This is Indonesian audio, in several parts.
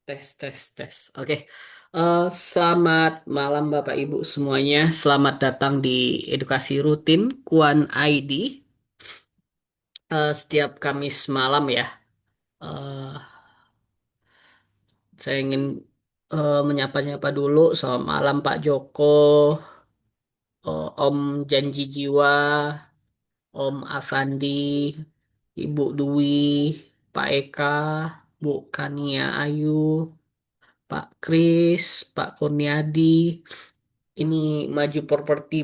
Tes, tes, tes. Oke. Selamat malam Bapak Ibu semuanya. Selamat datang di edukasi rutin Kuan ID. Setiap Kamis malam ya. Eh, saya ingin menyapa-nyapa dulu. Selamat malam Pak Joko, Om Janji Jiwa, Om Afandi, Ibu Dwi, Pak Eka, Bu Kania Ayu, Pak Kris, Pak Kurniadi. Ini maju properti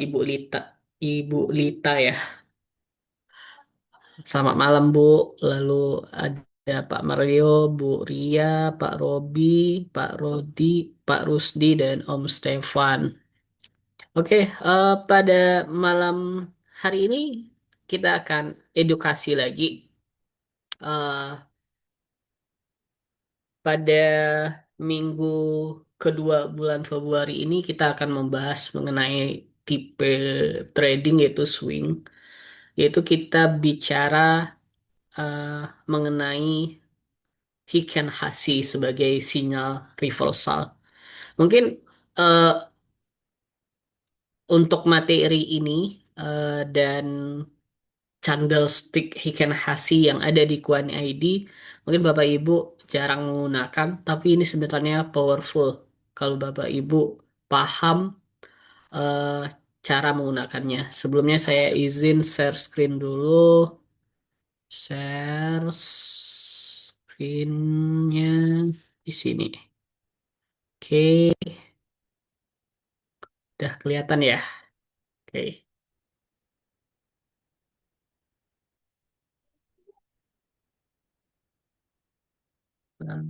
Ibu Lita. Ibu Lita ya. Selamat malam Bu. Lalu ada Pak Mario, Bu Ria, Pak Robi, Pak Rodi, Pak Rusdi, dan Om Stefan. Oke, pada malam hari ini kita akan edukasi lagi. Eh, Pada minggu kedua bulan Februari ini kita akan membahas mengenai tipe trading yaitu swing. Yaitu kita bicara eh, mengenai Heiken Hashi sebagai sinyal reversal. Mungkin eh, untuk materi ini dan candlestick Heiken Hashi yang ada di Kuan ID, mungkin Bapak Ibu jarang menggunakan, tapi ini sebenarnya powerful kalau Bapak Ibu paham eh, cara menggunakannya. Sebelumnya saya izin share screen dulu. Share screen-nya di sini. Oke, udah kelihatan ya. Oke. Nah,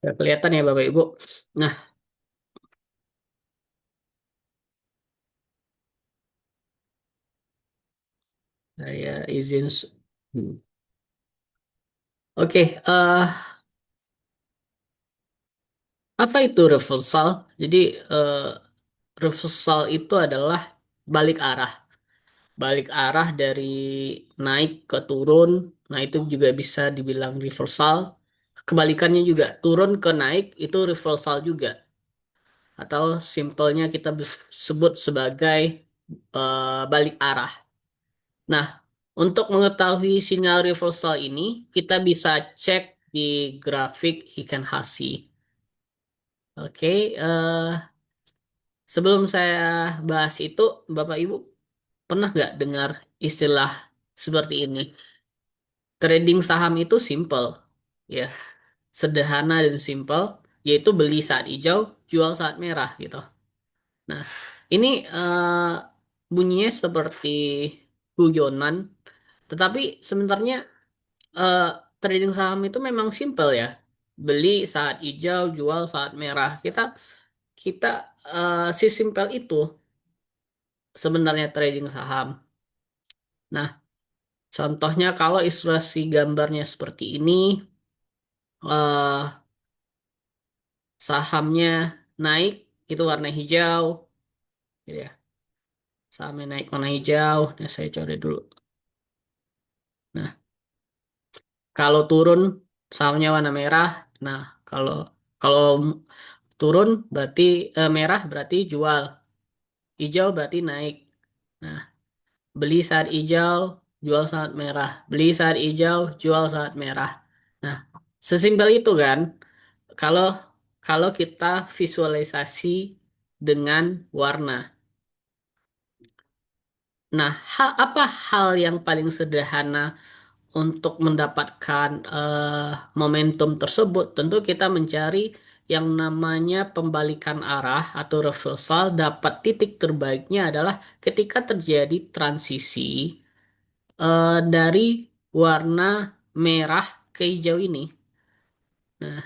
udah kelihatan ya Bapak Ibu. Nah, saya izin. Hmm. Oke, apa itu reversal? Jadi, eh, reversal itu adalah balik arah. Balik arah dari naik ke turun. Nah, itu juga bisa dibilang reversal. Kebalikannya juga, turun ke naik itu reversal juga. Atau simpelnya kita sebut sebagai balik arah. Nah, untuk mengetahui sinyal reversal ini, kita bisa cek di grafik Heiken Hashi. Oke, sebelum saya bahas itu, Bapak Ibu pernah nggak dengar istilah seperti ini? Trading saham itu simple, ya, sederhana dan simple, yaitu beli saat hijau, jual saat merah gitu. Nah, ini bunyinya seperti guyonan, tetapi sebenarnya eh, trading saham itu memang simple ya. Beli saat hijau, jual saat merah. Kita kita sesimpel itu sebenarnya trading saham. Nah, contohnya kalau ilustrasi gambarnya seperti ini, eh sahamnya naik itu warna hijau, gitu ya. Sahamnya naik warna hijau. Nah, saya coret dulu. Nah, kalau turun sahamnya warna merah. Nah, kalau kalau turun berarti merah berarti jual, hijau berarti naik. Nah, beli saat hijau, jual saat merah. Beli saat hijau, jual saat merah. Nah, sesimpel itu kan. Kalau kalau kita visualisasi dengan warna. Nah, apa hal yang paling sederhana untuk mendapatkan momentum tersebut? Tentu kita mencari yang namanya pembalikan arah atau reversal. Dapat titik terbaiknya adalah ketika terjadi transisi dari warna merah ke hijau ini. Nah,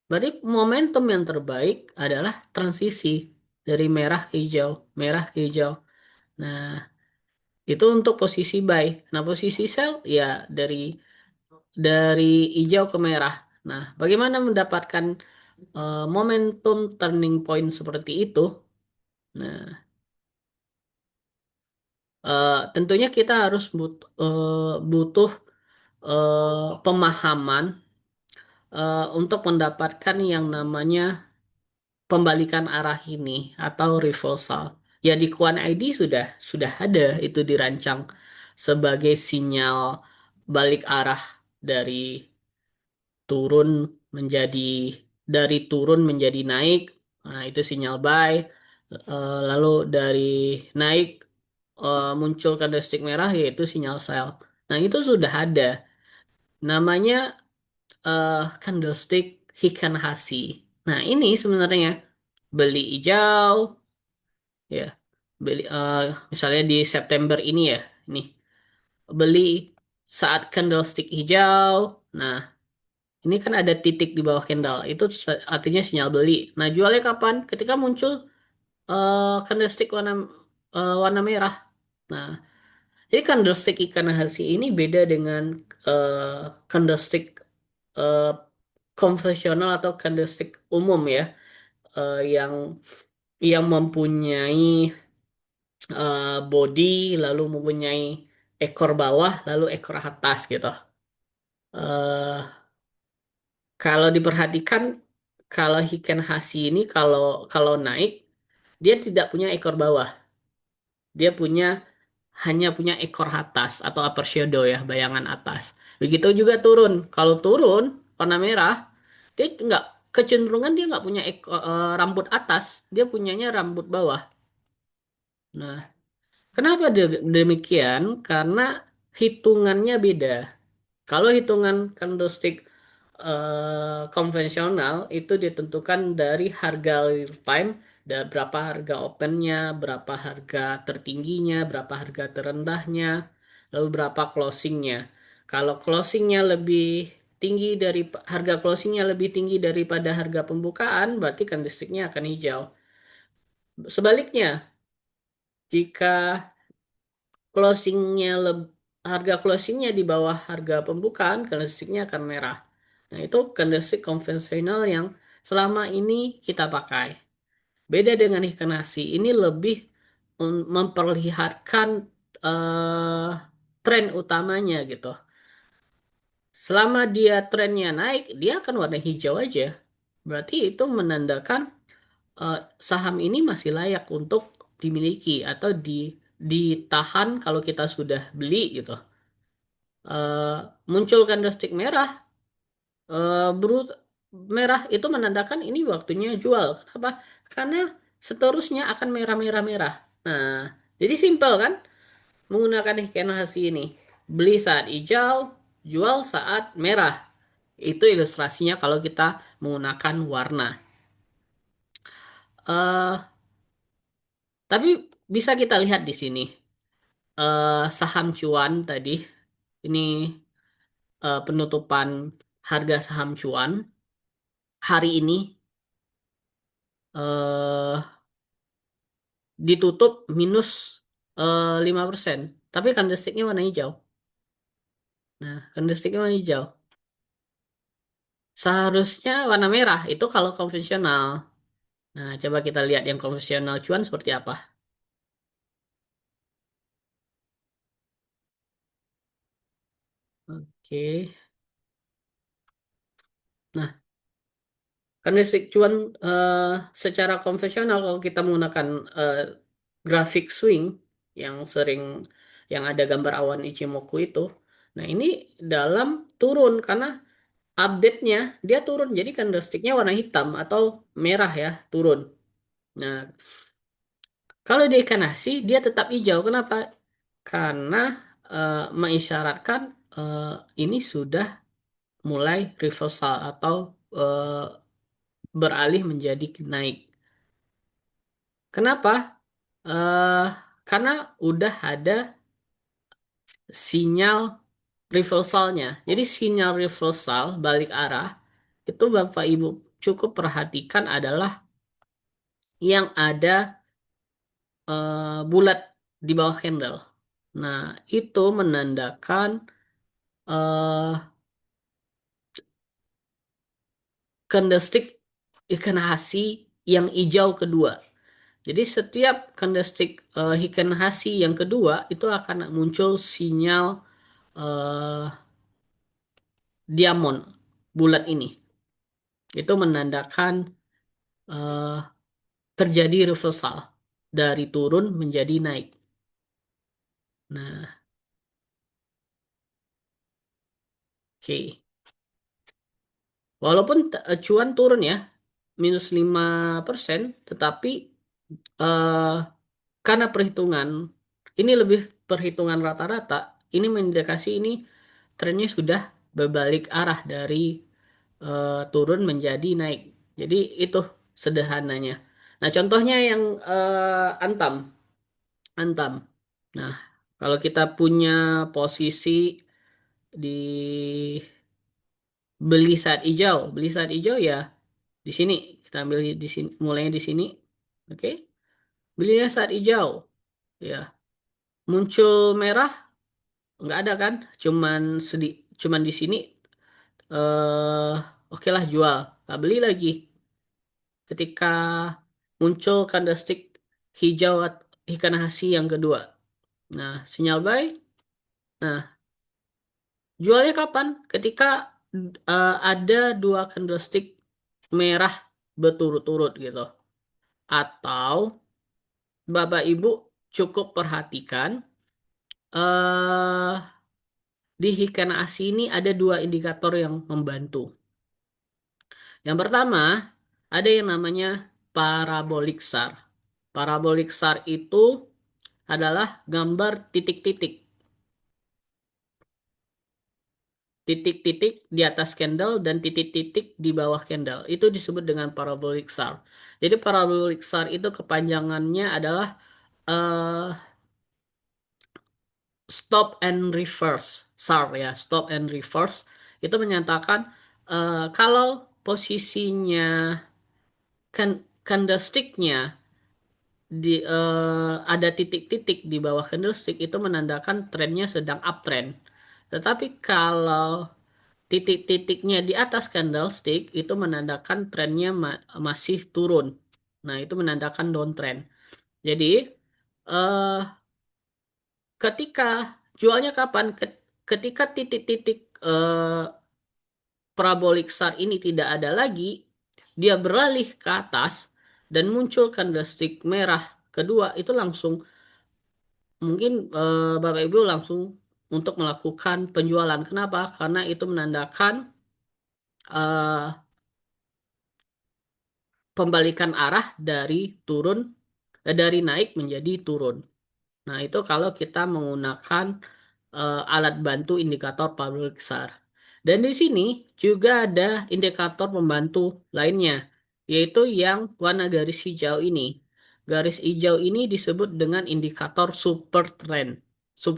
berarti momentum yang terbaik adalah transisi. dari merah ke hijau, merah ke hijau. Nah, itu untuk posisi buy. Nah, posisi sell ya dari hijau ke merah. Nah, bagaimana mendapatkan momentum turning point seperti itu? Nah, tentunya kita harus butuh pemahaman untuk mendapatkan yang namanya pembalikan arah ini atau reversal. Ya di Quant ID sudah ada itu dirancang sebagai sinyal balik arah dari turun menjadi turun menjadi naik. Nah, itu sinyal buy. Lalu dari naik muncul candlestick merah yaitu sinyal sell. Nah, itu sudah ada. Namanya candlestick Heikan Hashi. Nah, ini sebenarnya beli hijau ya. Beli misalnya di September ini ya. Nih, beli saat candlestick hijau. Nah, ini kan ada titik di bawah candle. Itu artinya sinyal beli. Nah, jualnya kapan? Ketika muncul candlestick warna merah. Nah, jadi candlestick ikan hashi ini beda dengan candlestick eh, konvensional atau candlestick umum ya, yang mempunyai body lalu mempunyai ekor bawah lalu ekor atas gitu. eh Kalau diperhatikan, kalau Hiken Hashi ini kalau kalau naik dia tidak punya ekor bawah, dia hanya punya ekor atas atau upper shadow ya, bayangan atas. Begitu juga turun. Kalau turun warna merah, dia nggak kecenderungan dia nggak punya rambut atas, dia punyanya rambut bawah. Nah, kenapa demikian? Karena hitungannya beda. Kalau hitungan candlestick konvensional itu ditentukan dari harga real time, dan berapa harga opennya, berapa harga tertingginya, berapa harga terendahnya, lalu berapa closingnya. Kalau closingnya lebih tinggi dari harga closingnya lebih tinggi daripada harga pembukaan, berarti candlesticknya akan hijau. Sebaliknya, jika closingnya harga closingnya di bawah harga pembukaan, candlesticknya akan merah. Nah, itu candlestick konvensional yang selama ini kita pakai. Beda dengan ikan nasi, ini lebih memperlihatkan eh, tren utamanya gitu. Selama dia trennya naik, dia akan warna hijau aja. Berarti itu menandakan eh, saham ini masih layak untuk dimiliki atau ditahan kalau kita sudah beli gitu. eh, Muncul candlestick merah, brut merah itu menandakan ini waktunya jual. Kenapa? Karena seterusnya akan merah-merah-merah. Nah, jadi simpel kan menggunakan hashi ini. Beli saat hijau, jual saat merah. Itu ilustrasinya kalau kita menggunakan warna. eh tapi bisa kita lihat di sini. Saham cuan tadi, ini penutupan harga saham cuan hari ini eh ditutup minus 5%. Tapi candlesticknya warna hijau. Nah, candlesticknya warna hijau. Seharusnya warna merah itu kalau konvensional. Nah, coba kita lihat yang konvensional cuan seperti apa. Oke. Nah, candlestick cuan eh, secara konvensional kalau kita menggunakan eh, grafik swing yang sering yang ada gambar awan Ichimoku itu. Nah, ini dalam turun karena update-nya dia turun. Jadi candlestick-nya warna hitam atau merah ya, turun. Nah, kalau di ikan nasi dia tetap hijau. Kenapa? Karena mengisyaratkan eh, ini sudah mulai reversal atau eh, beralih menjadi naik. Kenapa? eh Karena udah ada sinyal reversalnya. Jadi sinyal reversal balik arah itu Bapak Ibu cukup perhatikan adalah yang ada bulat di bawah candle. Nah, itu menandakan eh candlestick ikan hasi yang hijau kedua. Jadi setiap candlestick ikan hasi yang kedua itu akan muncul sinyal eh, diamond bulat ini. Itu menandakan eh, terjadi reversal dari turun menjadi naik. Nah, oke. Walaupun cuan turun ya, -5%, tetapi eh, karena perhitungan, ini lebih perhitungan rata-rata, ini mengindikasi ini trennya sudah berbalik arah dari turun menjadi naik. Jadi itu sederhananya. Nah, contohnya yang Antam. Antam. Nah, kalau kita punya posisi di beli saat hijau ya di sini kita ambil di sini, mulainya di sini, oke? Belinya saat hijau, ya muncul merah nggak ada kan? Cuman di sini, eh oke lah jual, nggak beli lagi. Ketika muncul candlestick hijau ikan hasi yang kedua, nah sinyal buy. Nah, jualnya kapan? Ketika ada dua candlestick merah berturut-turut gitu. Atau Bapak Ibu cukup perhatikan eh di Hiken Asi ini ada dua indikator yang membantu. Yang pertama, ada yang namanya parabolic SAR. Parabolic SAR itu adalah gambar titik-titik. Titik-titik di atas candle dan titik-titik di bawah candle. Itu disebut dengan parabolic SAR. Jadi parabolic SAR itu kepanjangannya adalah eh, stop and reverse. SAR ya, stop and reverse. Itu menyatakan kalau posisinya candlesticknya ada titik-titik di bawah candlestick itu menandakan trennya sedang uptrend. Tetapi kalau titik-titiknya di atas candlestick itu menandakan trennya masih turun. Nah, itu menandakan downtrend. Jadi, eh, ketika jualnya kapan? Ketika titik-titik parabolic SAR ini tidak ada lagi, dia beralih ke atas dan muncul candlestick merah kedua itu langsung mungkin Bapak Ibu langsung untuk melakukan penjualan. Kenapa? Karena itu menandakan eh, pembalikan arah dari turun dari naik menjadi turun. Nah, itu kalau kita menggunakan alat bantu indikator public SAR. Dan di sini juga ada indikator pembantu lainnya, yaitu yang warna garis hijau ini. Garis hijau ini disebut dengan indikator super trend. Sub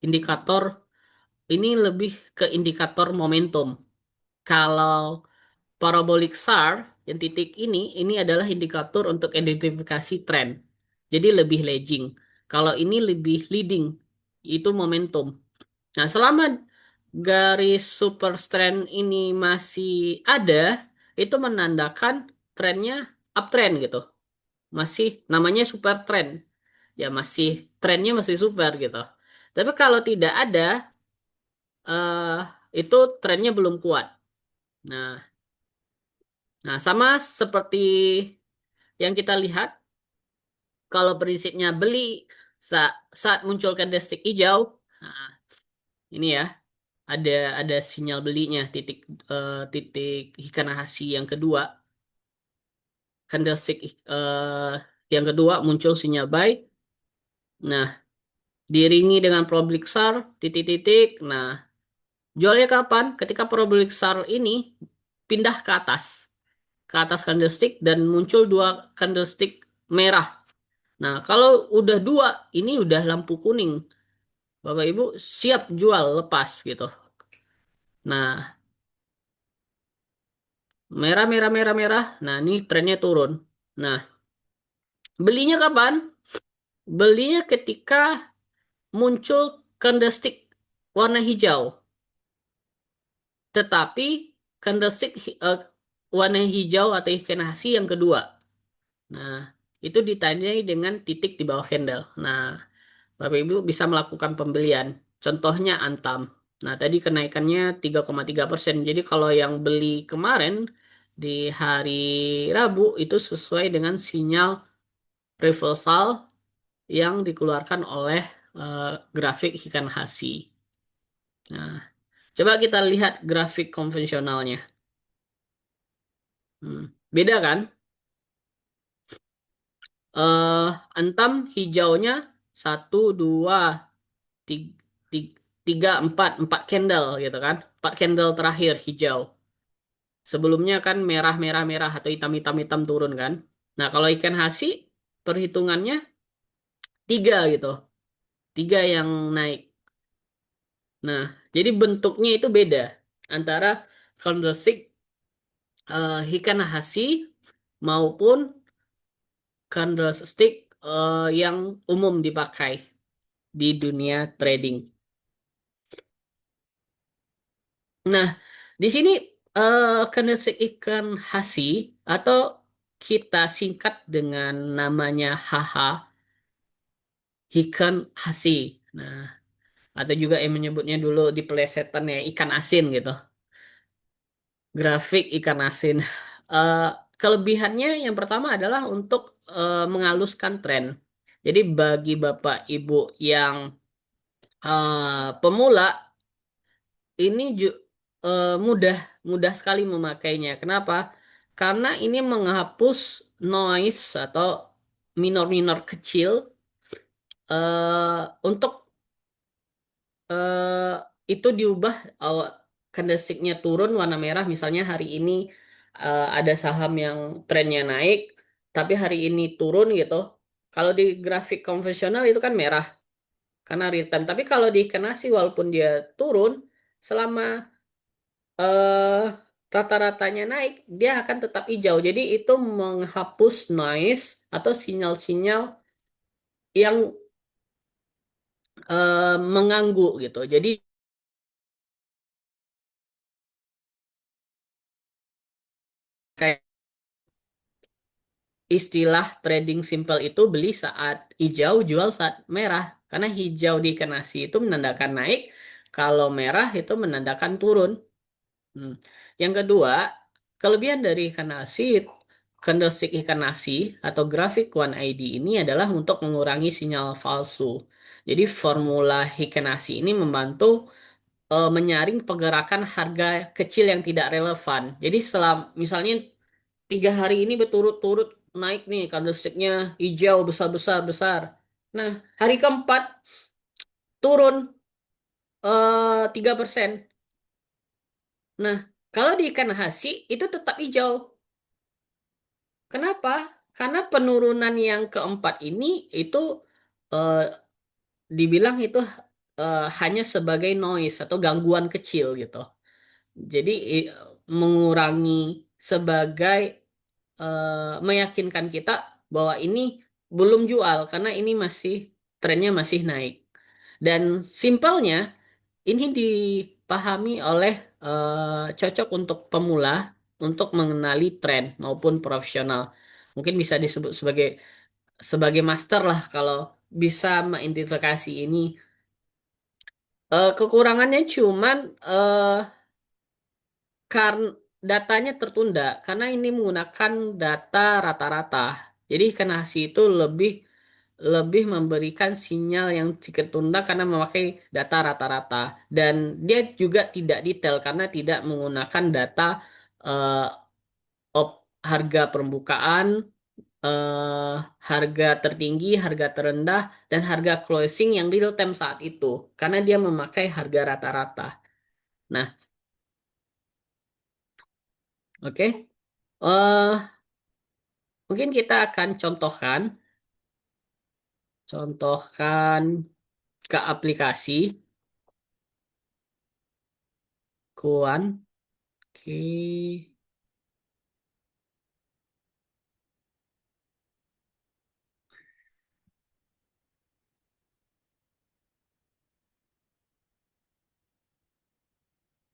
indikator ini lebih ke indikator momentum. Kalau parabolic SAR yang titik ini adalah indikator untuk identifikasi tren. Jadi lebih lagging. Kalau ini lebih leading, itu momentum. Nah, selama garis super trend ini masih ada, itu menandakan trennya uptrend gitu. Masih namanya super trend. Ya masih trennya masih super gitu. Tapi kalau tidak ada, eh itu trennya belum kuat. Nah, sama seperti yang kita lihat, kalau prinsipnya beli saat muncul candlestick hijau, nah, ini ya ada ada sinyal belinya titik Hikanahasi yang kedua, candlestick yang kedua muncul sinyal buy. Nah, diiringi dengan public SAR titik-titik. Nah, jualnya kapan? Ketika public SAR ini pindah ke atas candlestick dan muncul dua candlestick merah. Nah, kalau udah dua, ini udah lampu kuning. Bapak Ibu siap jual lepas gitu. Nah, merah merah merah merah. Nah, ini trennya turun. Nah, Belinya kapan? Belinya ketika muncul candlestick warna hijau. Tetapi candlestick warna hijau atau ikan hasi yang kedua. Nah, itu ditandai dengan titik di bawah candle. Nah, Bapak Ibu bisa melakukan pembelian. Contohnya Antam. Nah, tadi kenaikannya 3,3%. Jadi kalau yang beli kemarin di hari Rabu itu sesuai dengan sinyal reversal yang dikeluarkan oleh grafik ikan hasi. Nah, coba kita lihat grafik konvensionalnya. Beda kan? eh Antam hijaunya satu, dua, tiga, tiga, empat candle gitu kan? Empat candle terakhir hijau. Sebelumnya kan merah, merah, merah atau hitam, hitam, hitam turun kan? Nah, kalau ikan hasi perhitungannya tiga gitu. Tiga yang naik. Nah, jadi bentuknya itu beda antara candlestick ikan hasi maupun candlestick yang umum dipakai di dunia trading. Nah, di sini candlestick ikan hasi atau kita singkat dengan namanya HH, ikan hasi. Nah, atau juga yang menyebutnya dulu di pelesetan ya ikan asin gitu. Grafik ikan asin. Eh, Kelebihannya yang pertama adalah untuk menghaluskan tren. Jadi bagi Bapak Ibu yang pemula ini mudah mudah sekali memakainya. Kenapa? Karena ini menghapus noise atau minor-minor kecil untuk eh, itu diubah awal candlesticknya turun warna merah. Misalnya hari ini ada saham yang trennya naik, tapi hari ini turun gitu. Kalau di grafik konvensional itu kan merah karena real time. Tapi kalau di Kenasi walaupun dia turun selama eh rata-ratanya naik, dia akan tetap hijau. Jadi itu menghapus noise atau sinyal-sinyal yang mengganggu gitu. Jadi kayak istilah trading simple itu beli saat hijau, jual saat merah. Karena hijau di Kenasi itu menandakan naik, kalau merah itu menandakan turun. Hmm. Yang kedua, kelebihan dari ikan nasi, candlestick ikan nasi atau grafik One ID ini adalah untuk mengurangi sinyal palsu. Jadi formula ikan nasi ini membantu menyaring pergerakan harga kecil yang tidak relevan. Jadi misalnya 3 hari ini berturut-turut naik nih candlesticknya hijau besar-besar besar. Nah, hari keempat turun 3%. Nah, kalau di ikan hasi itu tetap hijau. Kenapa? Karena penurunan yang keempat ini itu eh, dibilang itu hanya sebagai noise atau gangguan kecil gitu. Jadi mengurangi sebagai meyakinkan kita bahwa ini belum jual karena ini masih trennya masih naik. Dan simpelnya ini dipahami oleh cocok untuk pemula untuk mengenali tren maupun profesional. Mungkin bisa disebut sebagai sebagai master lah kalau bisa mengidentifikasi ini. Kekurangannya cuman karena datanya tertunda karena ini menggunakan data rata-rata. Jadi Kanasi itu lebih lebih memberikan sinyal yang tertunda karena memakai data rata-rata dan dia juga tidak detail karena tidak menggunakan data eh, harga permukaan, eh, harga tertinggi, harga terendah, dan harga closing yang real time saat itu karena dia memakai harga rata-rata. Nah, oke. Mungkin kita akan contohkan ke aplikasi Kuan. Oke.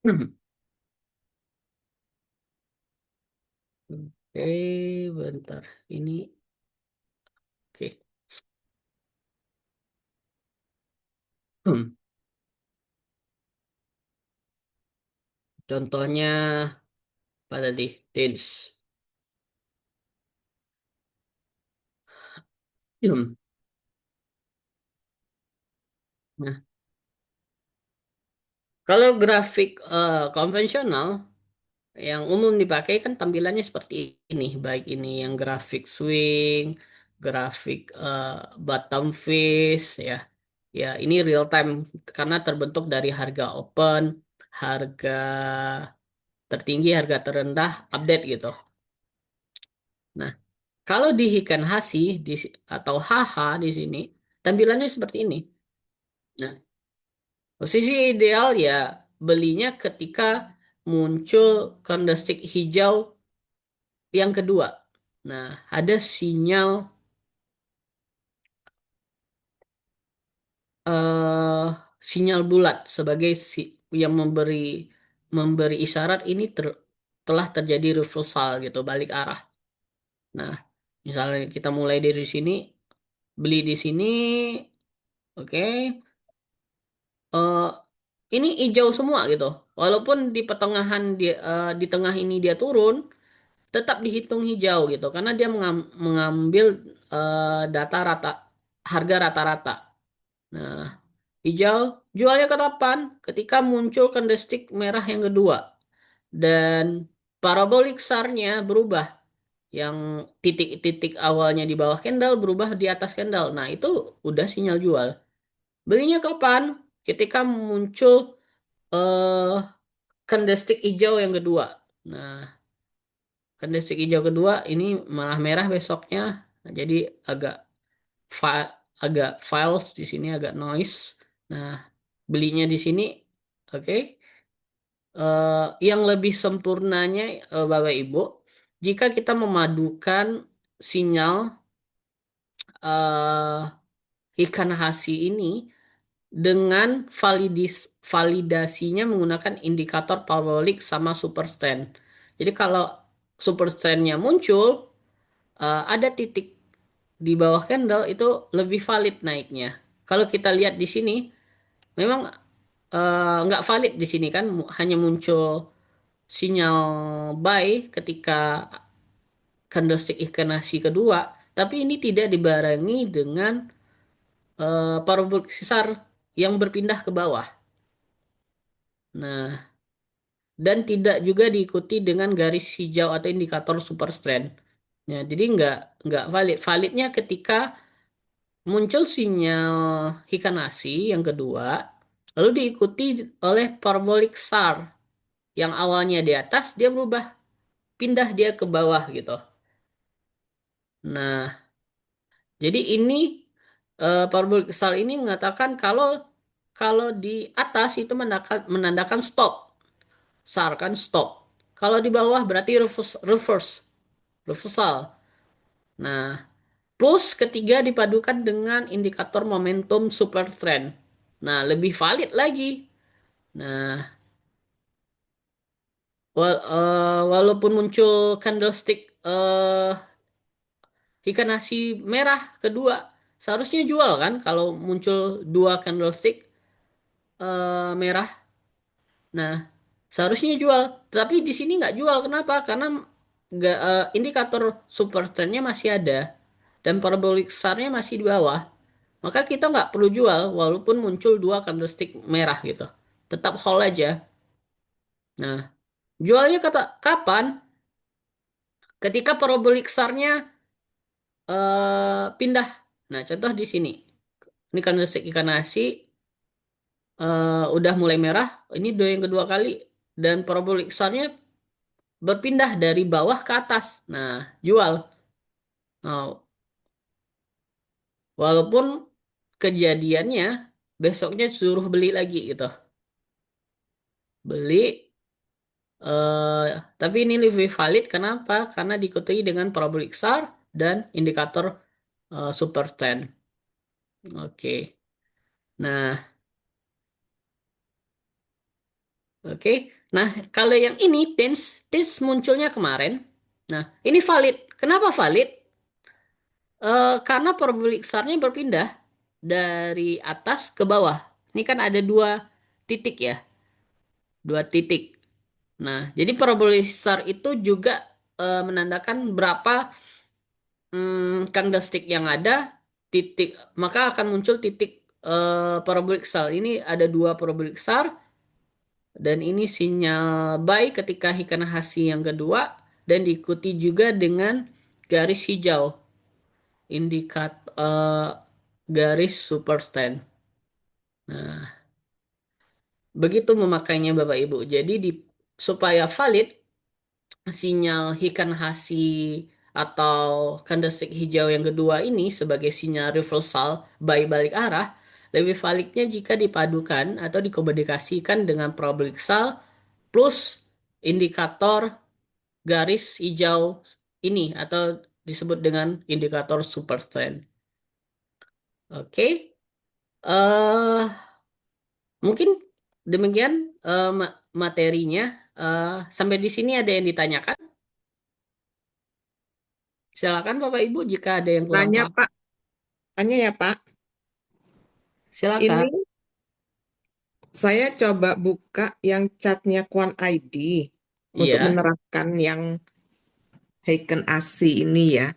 Oke, bentar. Ini, oke. Hmm. Contohnya, apa tadi? Teens. Hmm. Nah, kalau grafik konvensional, yang umum dipakai kan tampilannya seperti ini, baik ini yang grafik swing, grafik bottom fish, ya, ya ini real time karena terbentuk dari harga open, harga tertinggi, harga terendah, update gitu. Nah, kalau di Hikan Hashi atau HH di sini tampilannya seperti ini. Nah, posisi ideal ya belinya ketika muncul candlestick hijau yang kedua. Nah, ada eh sinyal bulat sebagai yang memberi isyarat ini telah terjadi reversal gitu, balik arah. Nah, misalnya kita mulai dari sini, beli di sini, oke. eh ini hijau semua gitu. Walaupun di pertengahan di tengah ini dia turun, tetap dihitung hijau gitu karena dia mengambil data rata harga rata-rata. Nah, hijau jualnya kapan? Ketika muncul candlestick merah yang kedua dan parabolic SAR-nya berubah. Yang titik-titik awalnya di bawah candle berubah di atas candle. Nah, itu udah sinyal jual. Belinya kapan? Ketika muncul eh candlestick hijau yang kedua. Nah, candlestick hijau kedua ini malah merah besoknya. Nah, jadi agak fa- agak files di sini agak noise. Nah, belinya di sini, oke. Yang lebih sempurnanya, Bapak Ibu, jika kita memadukan sinyal ikan hasi ini dengan validasinya menggunakan indikator parabolic sama superstand. Jadi kalau superstandnya muncul, ada titik di bawah candle itu lebih valid naiknya. Kalau kita lihat di sini, memang nggak valid di sini kan, hanya muncul sinyal buy ketika candlestick ikan nasi kedua, tapi ini tidak dibarengi dengan parabolic sesar yang berpindah ke bawah. Nah, dan tidak juga diikuti dengan garis hijau atau indikator super trend. Ya, jadi nggak valid. Validnya ketika muncul sinyal Hikanasi yang kedua, lalu diikuti oleh parabolic SAR yang awalnya di atas, dia berubah pindah dia ke bawah gitu. Nah, jadi ini parabolic SAR ini mengatakan kalau kalau di atas itu menandakan stop, SAR kan stop. Kalau di bawah berarti reversal. Nah, plus ketiga dipadukan dengan indikator momentum super trend. Nah, lebih valid lagi. Nah, walaupun muncul candlestick ikan nasi merah kedua, seharusnya jual kan kalau muncul dua candlestick merah. Nah, seharusnya jual. Tapi di sini nggak jual. Kenapa? Karena indikator super trendnya masih ada dan parabolic SAR-nya masih di bawah. Maka kita nggak perlu jual walaupun muncul dua candlestick merah gitu. Tetap hold aja. Nah, jualnya kata kapan? Ketika parabolic SAR-nya pindah. Nah, contoh di sini. Ini candlestick ikan nasi udah mulai merah. Ini udah yang kedua kali dan parabolic SAR-nya berpindah dari bawah ke atas. Nah, jual. Nah, walaupun kejadiannya besoknya suruh beli lagi gitu. Beli, eh tapi ini lebih valid. Kenapa? Karena diikuti dengan parabolic SAR dan indikator super trend. Oke. Nah, oke. Nah, kalau yang ini tins munculnya kemarin. Nah, ini valid. Kenapa valid? Karena parabolic SAR-nya berpindah dari atas ke bawah. Ini kan ada dua titik ya, dua titik. Nah, jadi parabolic SAR itu juga menandakan berapa candlestick yang ada, titik, maka akan muncul titik parabolic SAR. Ini ada dua parabolic SAR, dan ini sinyal buy ketika Heikenhashi yang kedua, dan diikuti juga dengan garis hijau, indikat garis super stand. Nah, begitu memakainya Bapak Ibu. Jadi supaya valid sinyal Hikan Hashi atau candlestick hijau yang kedua ini sebagai sinyal reversal buy balik arah, lebih validnya jika dipadukan atau dikomunikasikan dengan parabolic SAR plus indikator garis hijau ini atau disebut dengan indikator super trend. Oke. eh Mungkin demikian materinya. Sampai di sini ada yang ditanyakan? Silakan Bapak Ibu jika ada yang kurang Nanya paham. Pak, tanya ya Pak. Silakan. Ini saya coba buka yang catnya Kwan ID untuk Iya, menerapkan yang Heiken ASI ini ya.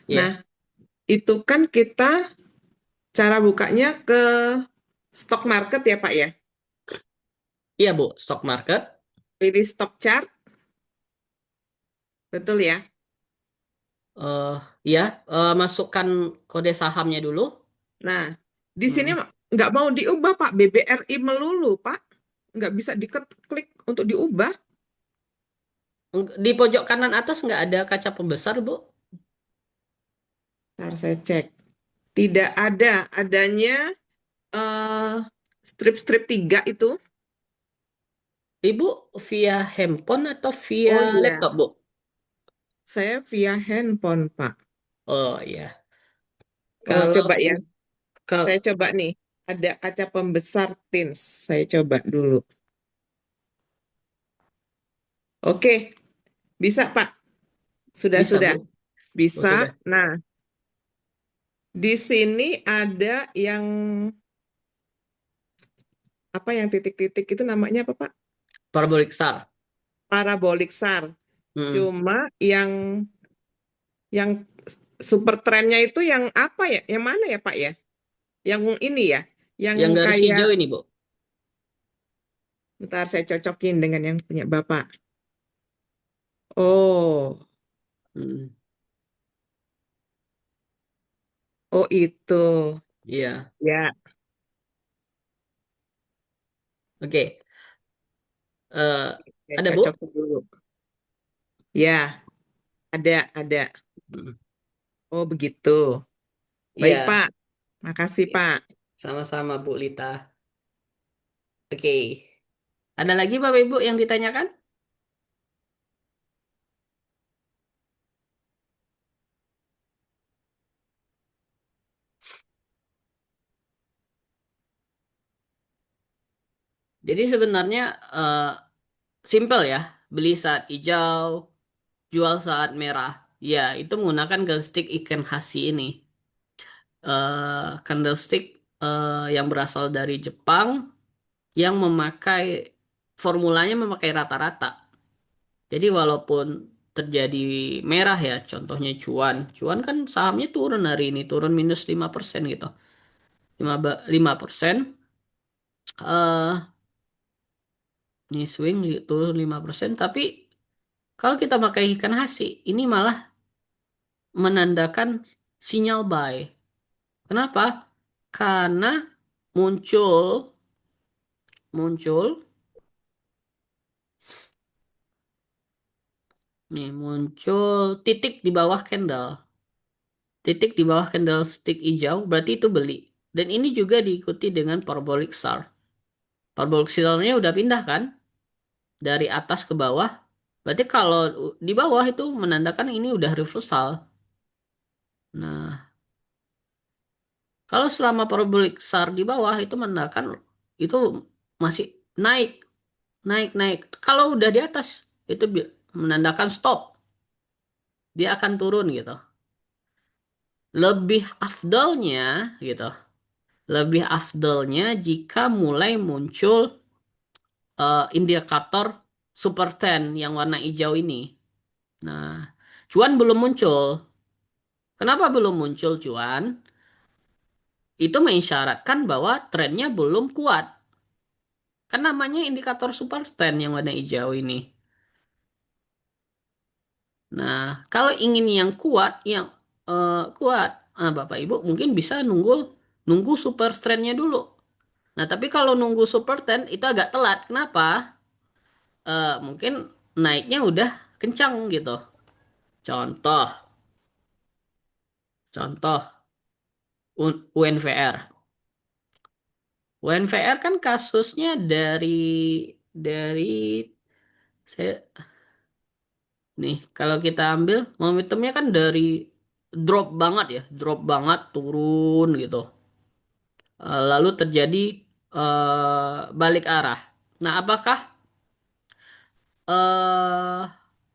Nah, iya. itu kan kita cara bukanya ke stock market ya Pak ya. Iya Bu, stock market. Pilih stock chart, betul ya. eh ya, masukkan kode sahamnya dulu. Nah, di sini Hmm. nggak mau diubah Pak, BBRI melulu Pak. Nggak bisa diklik untuk diubah. Di pojok kanan atas nggak ada kaca pembesar Bu. Ntar saya cek. Tidak ada, adanya eh, strip-strip tiga itu. Ibu via handphone atau via Oh iya, laptop Bu? saya via handphone, Pak. Oh iya. Oh, Kalau coba ya. in, Saya kalau coba nih. Ada kaca pembesar tins. Saya coba dulu. Oke, bisa, Pak. bisa Sudah-sudah. Bu. Oh, Bisa. sudah. Nah, di sini ada yang apa yang titik-titik itu namanya apa, Pak? Parabolic SAR. Parabolik SAR. Hmm. Cuma yang super trennya itu yang apa ya? Yang mana ya, Pak ya? Yang ini ya, yang Yang garis kayak, hijau ini Bu. ntar saya cocokin dengan yang punya Bapak. Oh, Hmm. oh itu. Iya. Ya, Oke. Eh, saya ada Bu? cocokin dulu. Ya, ada. Hmm. Oh, begitu. Baik, Iya. Pak. Makasih, Pak. Sama-sama Bu Lita. Oke. Ada lagi Bapak Ibu yang ditanyakan? Jadi sebenarnya eh, simple ya. Beli saat hijau, jual saat merah. Ya, itu menggunakan candlestick ikan hasi ini. Candlestick yang berasal dari Jepang yang memakai formulanya memakai rata-rata. Jadi walaupun terjadi merah ya, contohnya cuan. Cuan kan sahamnya turun hari ini, turun minus 5% gitu. 5%. eh Ini swing turun 5%. Tapi kalau kita pakai ikan hasi, ini malah menandakan sinyal buy. Kenapa? Karena muncul, muncul, nih muncul titik di bawah candle. Titik di bawah candlestick hijau, berarti itu beli. Dan ini juga diikuti dengan parabolic SAR. Parabolic SAR-nya udah pindah kan? Dari atas ke bawah. Berarti kalau di bawah itu menandakan ini udah reversal. Nah, kalau selama parabolic SAR di bawah itu menandakan itu masih naik. naik naik. Kalau udah di atas itu menandakan stop, dia akan turun gitu. Lebih afdolnya gitu. Lebih afdolnya jika mulai muncul indikator super 10 yang warna hijau ini. Nah, cuan belum muncul. Kenapa belum muncul cuan? Itu mengisyaratkan bahwa trennya belum kuat. Kan namanya indikator super 10 yang warna hijau ini. Nah, kalau ingin yang kuat, yang kuat, Bapak Ibu mungkin bisa nunggu nunggu super trendnya dulu. Nah, tapi kalau nunggu super trend itu agak telat. Kenapa? Mungkin naiknya udah kencang gitu. Contoh, contoh UNVR. UNVR kan kasusnya dari saya nih kalau kita ambil momentumnya kan dari drop banget ya, drop banget turun gitu. Lalu terjadi balik arah. Nah, apakah eh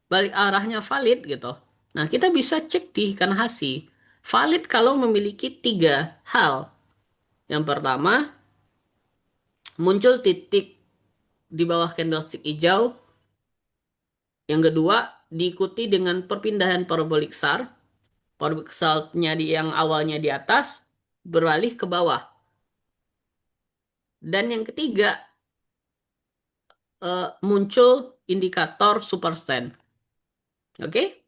balik arahnya valid gitu? Nah, kita bisa cek di ikan Hasi. Valid kalau memiliki tiga hal. Yang pertama, muncul titik di bawah candlestick hijau. Yang kedua, diikuti dengan perpindahan parabolik SAR. Parabolik SAR-nya yang awalnya di atas, beralih ke bawah. Dan yang ketiga, muncul indikator super trend. Oke?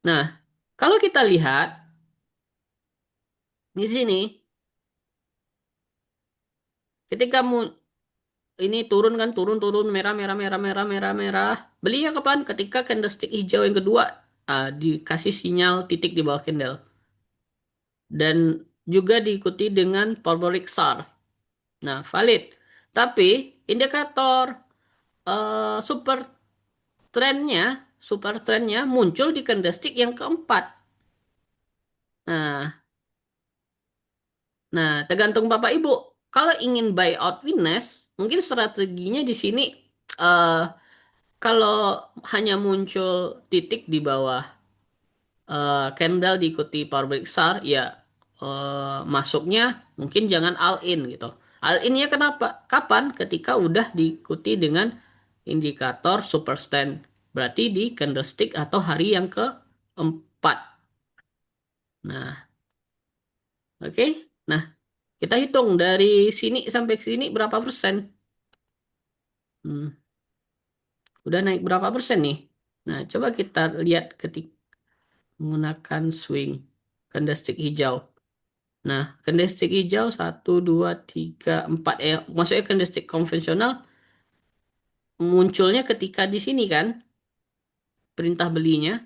Nah, kalau kita lihat di sini, ketika ini turun kan, turun turun merah merah merah merah merah merah. Belinya kapan? Ketika candlestick hijau yang kedua dikasih sinyal titik di bawah candle dan juga diikuti dengan parabolic SAR. Nah, valid. Tapi indikator super trendnya, super trendnya muncul di candlestick yang keempat. Nah, tergantung Bapak Ibu. Kalau ingin buyout winners, mungkin strateginya di sini eh kalau hanya muncul titik di bawah candle diikuti power break SAR, ya masuknya mungkin jangan all in gitu. All innya kenapa? Kapan? Ketika udah diikuti dengan indikator super stand. Berarti di candlestick atau hari yang keempat. Nah, oke. Nah, kita hitung dari sini sampai sini berapa persen. Hmm, udah naik berapa persen nih? Nah, coba kita lihat ketika menggunakan swing candlestick hijau. Nah, candlestick hijau satu 2 3 4 maksudnya candlestick konvensional munculnya ketika di sini kan perintah belinya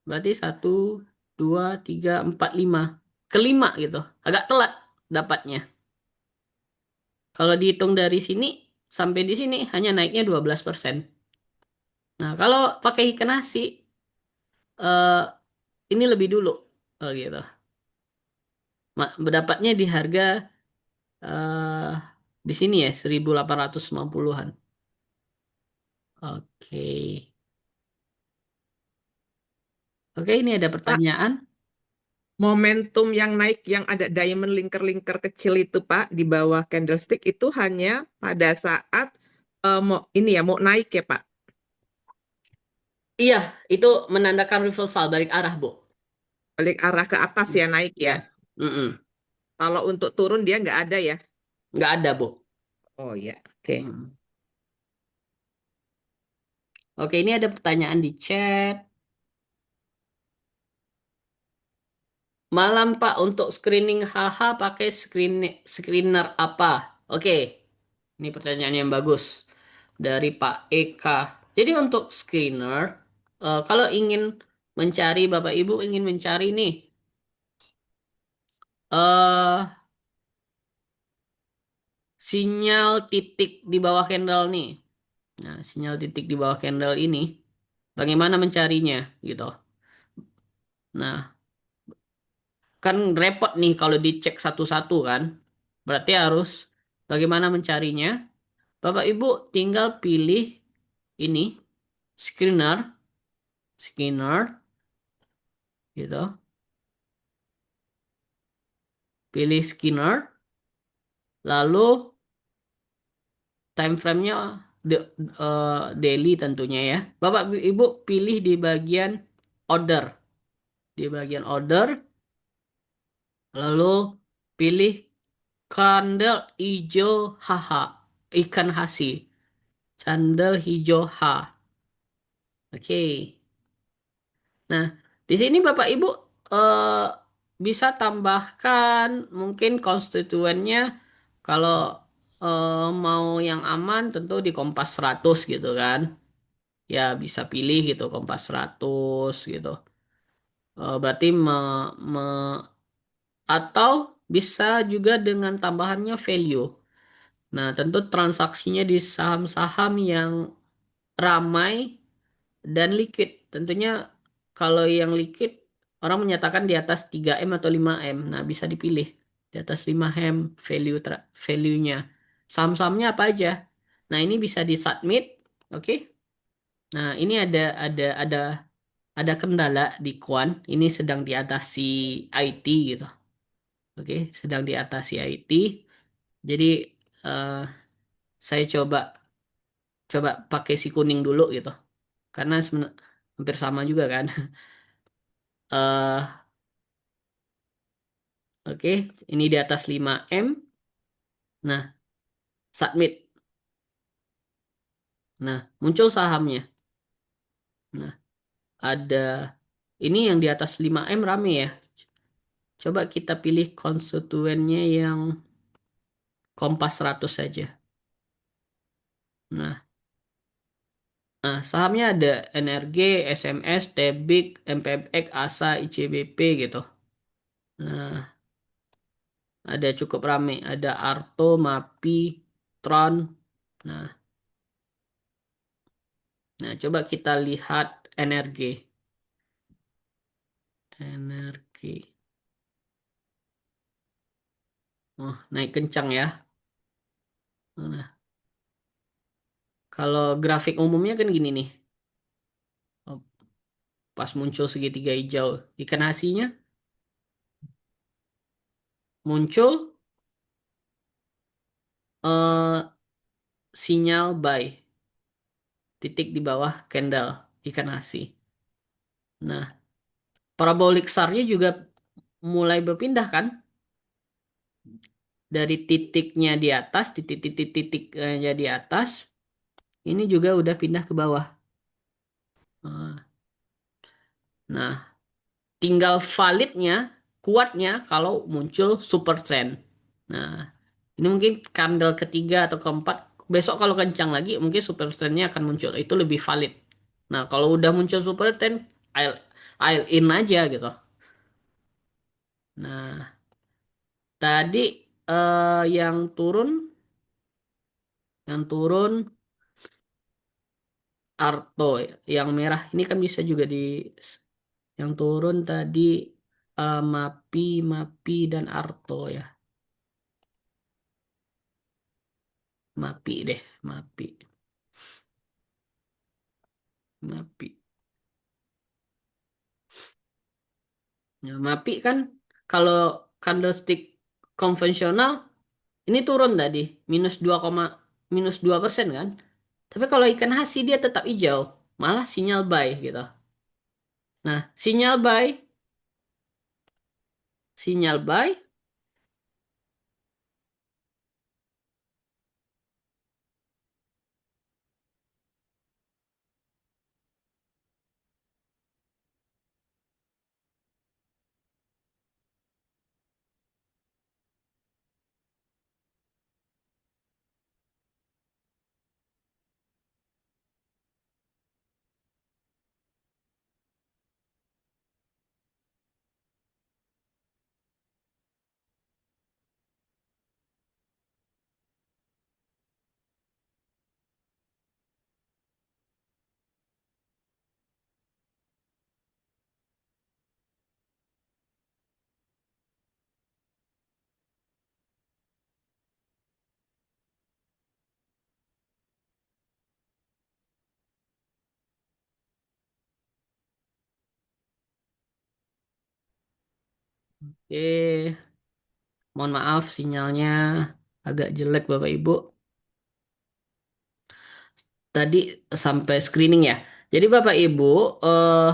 berarti satu 2 3 4 5 kelima gitu. Agak telat dapatnya. Kalau dihitung dari sini sampai di sini hanya naiknya 12%. Nah, kalau pakai ikan nasi eh, ini lebih dulu. Oh gitu. Berdapatnya di harga eh di sini ya 1850-an. Oke. Oke, ini ada Pak, pertanyaan. momentum yang naik yang ada diamond lingkar-lingkar kecil itu Pak di bawah candlestick itu hanya pada saat mau ini ya mau naik ya Pak. Iya, itu menandakan reversal balik arah, Bu. Balik arah ke atas ya naik Iya. ya. Mm-mm. Kalau untuk turun dia nggak ada ya. Nggak ada, Bu. Oh ya, oke. Mm. Oke, ini ada pertanyaan di chat. Malam, Pak, untuk screening HH pakai screener apa? Oke, ini pertanyaan yang bagus dari Pak Eka. Jadi untuk screener, kalau ingin mencari, Bapak Ibu ingin mencari nih, eh sinyal titik di bawah candle nih. Nah, sinyal titik di bawah candle ini, bagaimana mencarinya gitu. Nah, kan repot nih kalau dicek satu-satu kan. Berarti harus bagaimana mencarinya? Bapak Ibu tinggal pilih ini, screener, Skinner, gitu. Pilih Skinner, lalu time frame-nya daily tentunya ya. Bapak Ibu pilih di bagian order. Di bagian order, lalu pilih candle hijau HH, ikan hasi. Candle hijau H. Oke. Nah, di sini Bapak Ibu eh, bisa tambahkan mungkin konstituennya kalau mau yang aman tentu di Kompas 100 gitu kan. Ya bisa pilih gitu Kompas 100 gitu. Berarti atau bisa juga dengan tambahannya value. Nah, tentu transaksinya di saham-saham yang ramai dan liquid. Tentunya kalau yang liquid orang menyatakan di atas 3M atau 5M. Nah, bisa dipilih di atas 5M value-nya. Saham-sahamnya apa aja? Nah, ini bisa di-submit, oke? Nah, ini ada kendala di Kuan. Ini sedang diatasi IT gitu. Oke, sedang diatasi IT. Jadi eh, saya coba coba pakai si kuning dulu gitu. Karena hampir sama juga kan. eh Oke, ini di atas 5M. Nah, submit. Nah, muncul sahamnya. Nah, ada ini yang di atas 5M rame ya. Coba kita pilih konstituennya yang Kompas 100 saja. Sahamnya ada NRG, SMS, Tebik, MPX, ASA, ICBP gitu. Nah, ada cukup rame. Ada Arto, MAPI, Tron. Nah, coba kita lihat NRG. NRG. Oh, naik kencang ya. Nah, kalau grafik umumnya kan gini nih. Oh, pas muncul segitiga hijau, ikan asinya muncul eh, sinyal buy, titik di bawah candle ikan asi. Nah, parabolic SAR-nya juga mulai berpindah kan dari titiknya di atas, titik-titik-titiknya di atas, ini juga udah pindah ke bawah. Nah, tinggal validnya, kuatnya kalau muncul super trend. Nah, ini mungkin kandel ketiga atau keempat. Besok kalau kencang lagi, mungkin super trendnya akan muncul. Itu lebih valid. Nah, kalau udah muncul super trend, I'll, I'll in aja gitu. Nah, tadi yang turun Arto, ya. Yang merah ini kan bisa juga yang turun tadi Mapi, Mapi dan Arto ya. Mapi deh, Mapi, Mapi. Ya, Mapi kan kalau candlestick konvensional ini turun tadi -2% kan. Tapi kalau ikan hasil dia tetap hijau, malah sinyal buy gitu. Nah, sinyal buy Oke, mohon maaf sinyalnya agak jelek Bapak Ibu. Tadi sampai screening ya. Jadi Bapak Ibu eh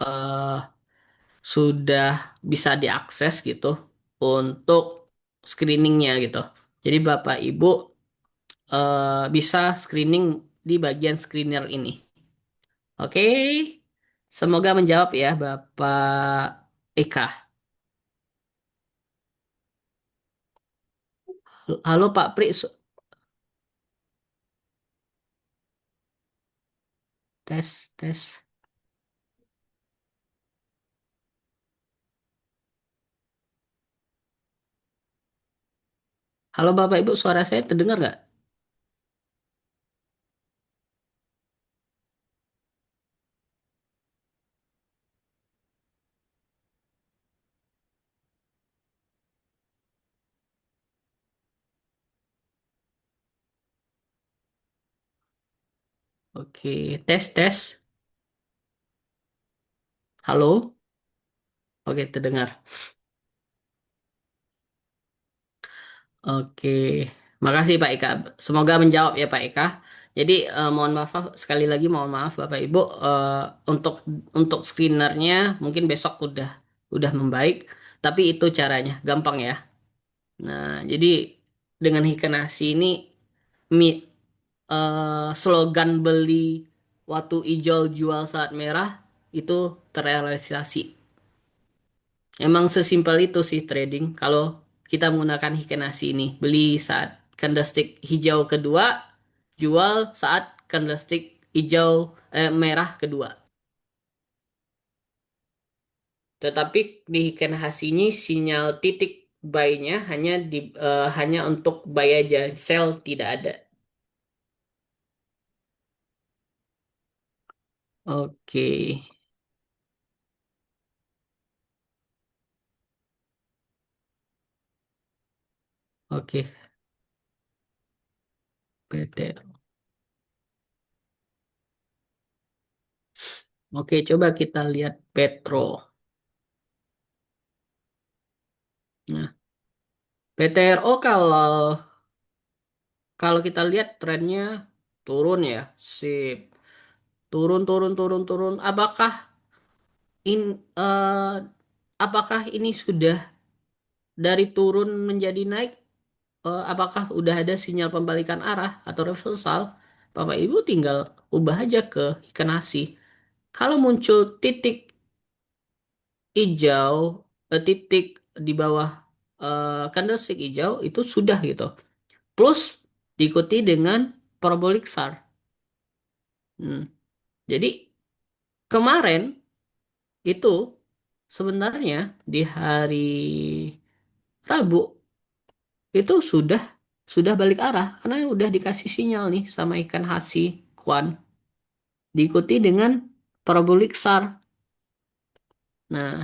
eh, sudah bisa diakses gitu untuk screeningnya gitu. Jadi Bapak Ibu bisa screening di bagian screener ini. Oke, semoga menjawab ya Bapak Eka. Halo Pak Pri, tes tes. Halo Bapak Ibu, suara saya terdengar nggak? Oke, tes tes. Halo, oke terdengar. Oke, makasih Pak Eka. Semoga menjawab ya Pak Eka. Jadi mohon maaf sekali lagi mohon maaf Bapak Ibu untuk screenernya mungkin besok udah membaik. Tapi itu caranya gampang ya. Nah jadi dengan Hikenasi ini mi- slogan beli waktu hijau jual saat merah itu terrealisasi. Emang sesimpel itu sih trading. Kalau kita menggunakan Hikenasi ini, beli saat candlestick hijau kedua, jual saat candlestick hijau merah kedua. Tetapi di Hikenasi ini sinyal titik buy-nya hanya untuk buy aja, sell tidak ada. Oke, oke, PT. Oke, coba kita lihat Petro. Nah, PTRO kalau kita lihat trennya turun ya, sip. Turun, turun, turun, turun. In, eh, apakah ini sudah dari turun menjadi naik? Apakah udah ada sinyal pembalikan arah atau reversal? Bapak Ibu tinggal ubah aja ke ikan nasi. Kalau muncul titik hijau, titik di bawah candlestick hijau itu sudah gitu. Plus diikuti dengan parabolic SAR. Hmm. Jadi kemarin itu sebenarnya di hari Rabu itu sudah balik arah karena udah dikasih sinyal nih sama ikan hasi Kwan diikuti dengan parabolic SAR. Nah,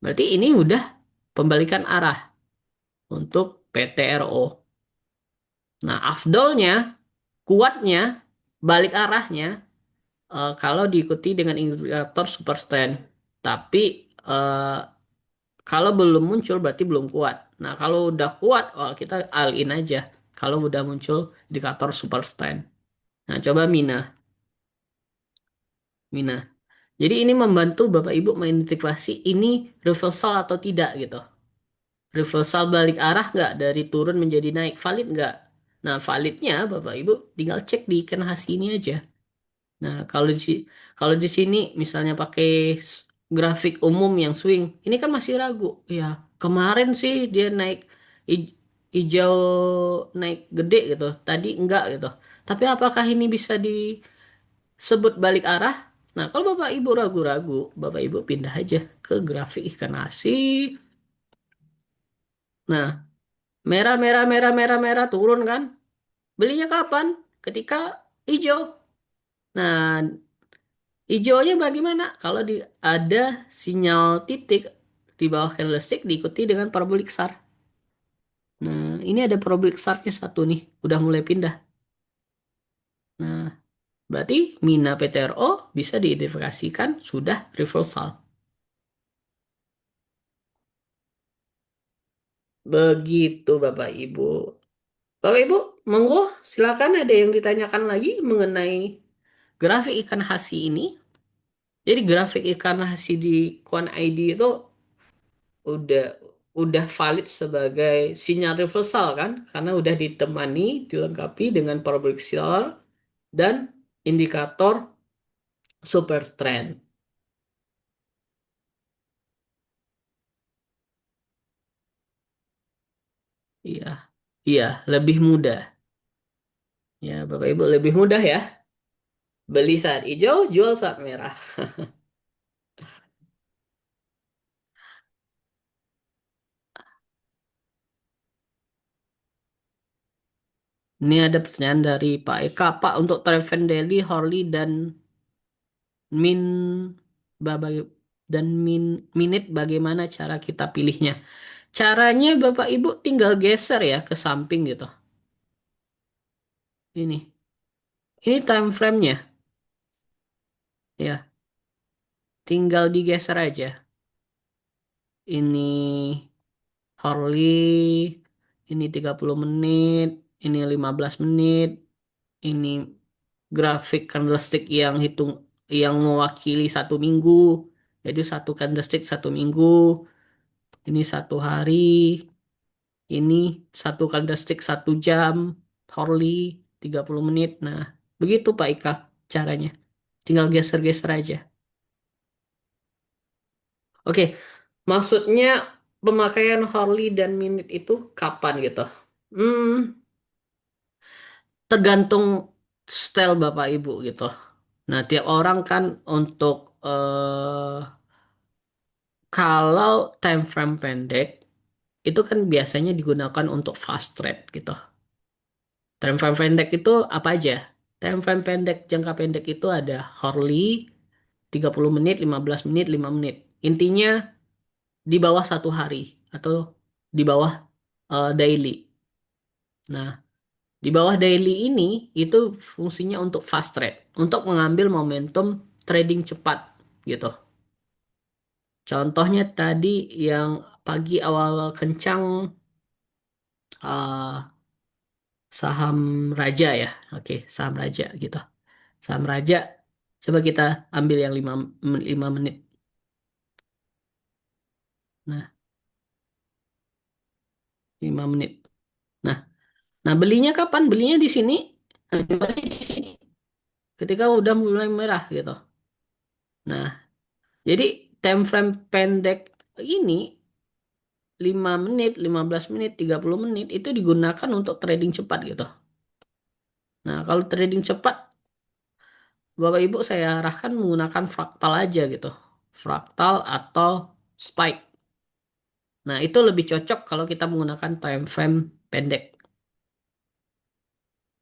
berarti ini udah pembalikan arah untuk PTRO. Nah, afdolnya, kuatnya, balik arahnya kalau diikuti dengan indikator super trend. Tapi eh, kalau belum muncul berarti belum kuat. Nah, kalau udah kuat, oh, kita all in aja. Kalau udah muncul indikator super trend. Nah, coba Mina. Mina. Jadi ini membantu Bapak Ibu mengidentifikasi ini reversal atau tidak gitu. Reversal balik arah nggak dari turun menjadi naik valid nggak? Nah validnya Bapak Ibu tinggal cek di ikan hasil ini aja. Nah kalau di sini misalnya pakai grafik umum yang swing, ini kan masih ragu. Ya kemarin sih dia naik hij- hijau naik gede gitu, tadi enggak gitu. Tapi apakah ini bisa sebut balik arah. Nah, kalau Bapak Ibu ragu-ragu, Bapak Ibu pindah aja ke grafik ikan nasi. Nah, merah, merah, merah, merah, merah turun kan? Belinya kapan? Ketika hijau. Nah, hijaunya bagaimana? Kalau ada sinyal titik di bawah candlestick diikuti dengan parabolic SAR. Nah, ini ada parabolic SAR-nya satu nih, udah mulai pindah. Nah, Berarti Mina PTRO bisa diidentifikasikan sudah reversal. Begitu Bapak Ibu. Bapak Ibu, monggo silakan ada yang ditanyakan lagi mengenai grafik ikan hasi ini. Jadi grafik ikan hasi di Quant ID itu udah udah valid sebagai sinyal reversal kan? Karena udah ditemani, dilengkapi dengan parabolic scalar dan indikator super trend. Iya, iya, lebih mudah. Ya, Bapak Ibu lebih mudah ya. Beli saat hijau, jual saat merah. Ini ada pertanyaan dari Pak Eka, Pak untuk Treven Daily, Horley dan Min Baba- dan Minute bagaimana cara kita pilihnya? Caranya Bapak Ibu tinggal geser ya ke samping gitu. Ini. Ini time frame-nya. Ya, tinggal digeser aja. Ini Harley, ini 30 menit, ini 15 menit, ini grafik candlestick yang yang mewakili 1 minggu. Jadi satu candlestick 1 minggu, ini 1 hari, ini satu candlestick 1 jam, Harley 30 menit. Nah, begitu Pak Ika caranya. Tinggal geser-geser aja. Oke, maksudnya pemakaian Harley dan Minute itu kapan gitu? Hmm, tergantung style Bapak Ibu gitu. Nah, tiap orang kan untuk kalau time frame pendek itu kan biasanya digunakan untuk fast trade gitu. Time frame pendek itu apa aja? Time frame pendek jangka pendek itu ada Harley 30 menit, 15 menit, 5 menit. Intinya di bawah 1 hari atau di bawah daily. Nah, di bawah daily ini itu fungsinya untuk fast trade, untuk mengambil momentum trading cepat gitu. Contohnya tadi yang pagi awal-awal kencang eh, saham Raja ya. Oke, saham Raja gitu. Saham Raja coba kita ambil yang 5 menit. Nah, 5 menit. Nah, nah belinya kapan? Belinya di sini, nah, jualnya di sini. Ketika udah mulai merah gitu. Nah, jadi time frame pendek ini 5 menit, 15 menit, 30 menit itu digunakan untuk trading cepat gitu. Nah, kalau trading cepat, Bapak Ibu saya arahkan menggunakan fraktal aja gitu. Fraktal atau spike. Nah, itu lebih cocok kalau kita menggunakan time frame pendek.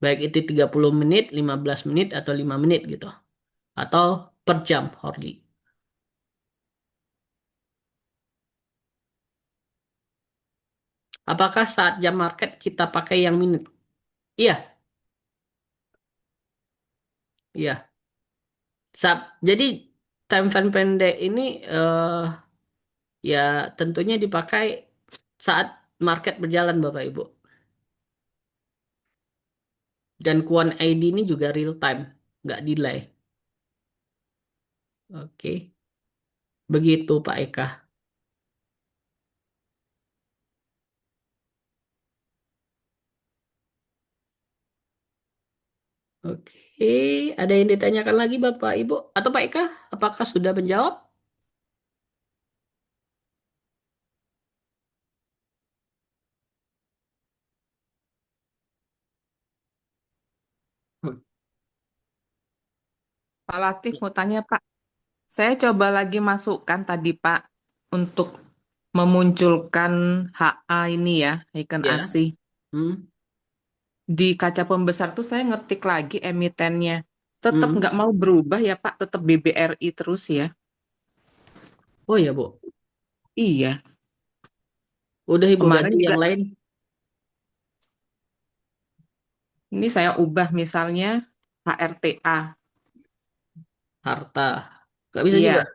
Baik itu 30 menit, 15 menit, atau 5 menit gitu. Atau per jam, hourly. Apakah saat jam market kita pakai yang minute? Iya, iya. Jadi time frame pendek ini ya tentunya dipakai saat market berjalan Bapak Ibu. Dan Quant ID ini juga real time, nggak delay. Oke, begitu Pak Eka. Oke, ada yang ditanyakan lagi Bapak Ibu atau Pak Eka? Apakah sudah menjawab? Hmm. Pak Latif mau tanya Pak, saya coba lagi masukkan tadi Pak untuk memunculkan HA ini ya, icon Ya, ASI. hmm. Di kaca pembesar tuh saya ngetik lagi emitennya. Tetap Hmm. nggak mau berubah ya Pak, tetap BBRI terus ya. Oh ya Bu, Iya, udah Ibu kemarin ganti juga yang lain. ini saya ubah misalnya. HRTA. Harta. Nggak bisa juga. Iya.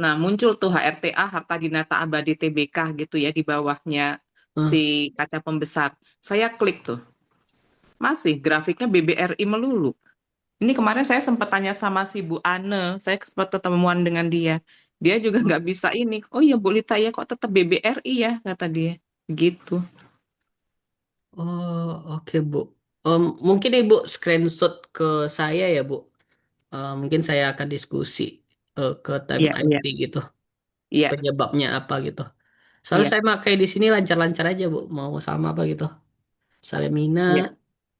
Nah, muncul tuh HRTA, Harta Dinata Abadi TBK gitu ya di bawahnya si Hah. kaca pembesar. Saya klik tuh. Masih grafiknya BBRI melulu. Ini kemarin saya sempat tanya sama si Bu Ane, saya sempat ketemuan dengan dia. Dia juga nggak bisa ini. Oh iya Bu Lita ya kok tetap BBRI ya kata dia. Gitu. Oh, oke, Bu. Mungkin Ibu screenshot ke saya ya, Bu. Mungkin saya akan diskusi ke tim Iya, iya, IT gitu. iya, Penyebabnya apa gitu. Soalnya iya, saya pakai di sini lancar-lancar aja, Bu. Mau sama apa gitu. Misalnya Mina iya,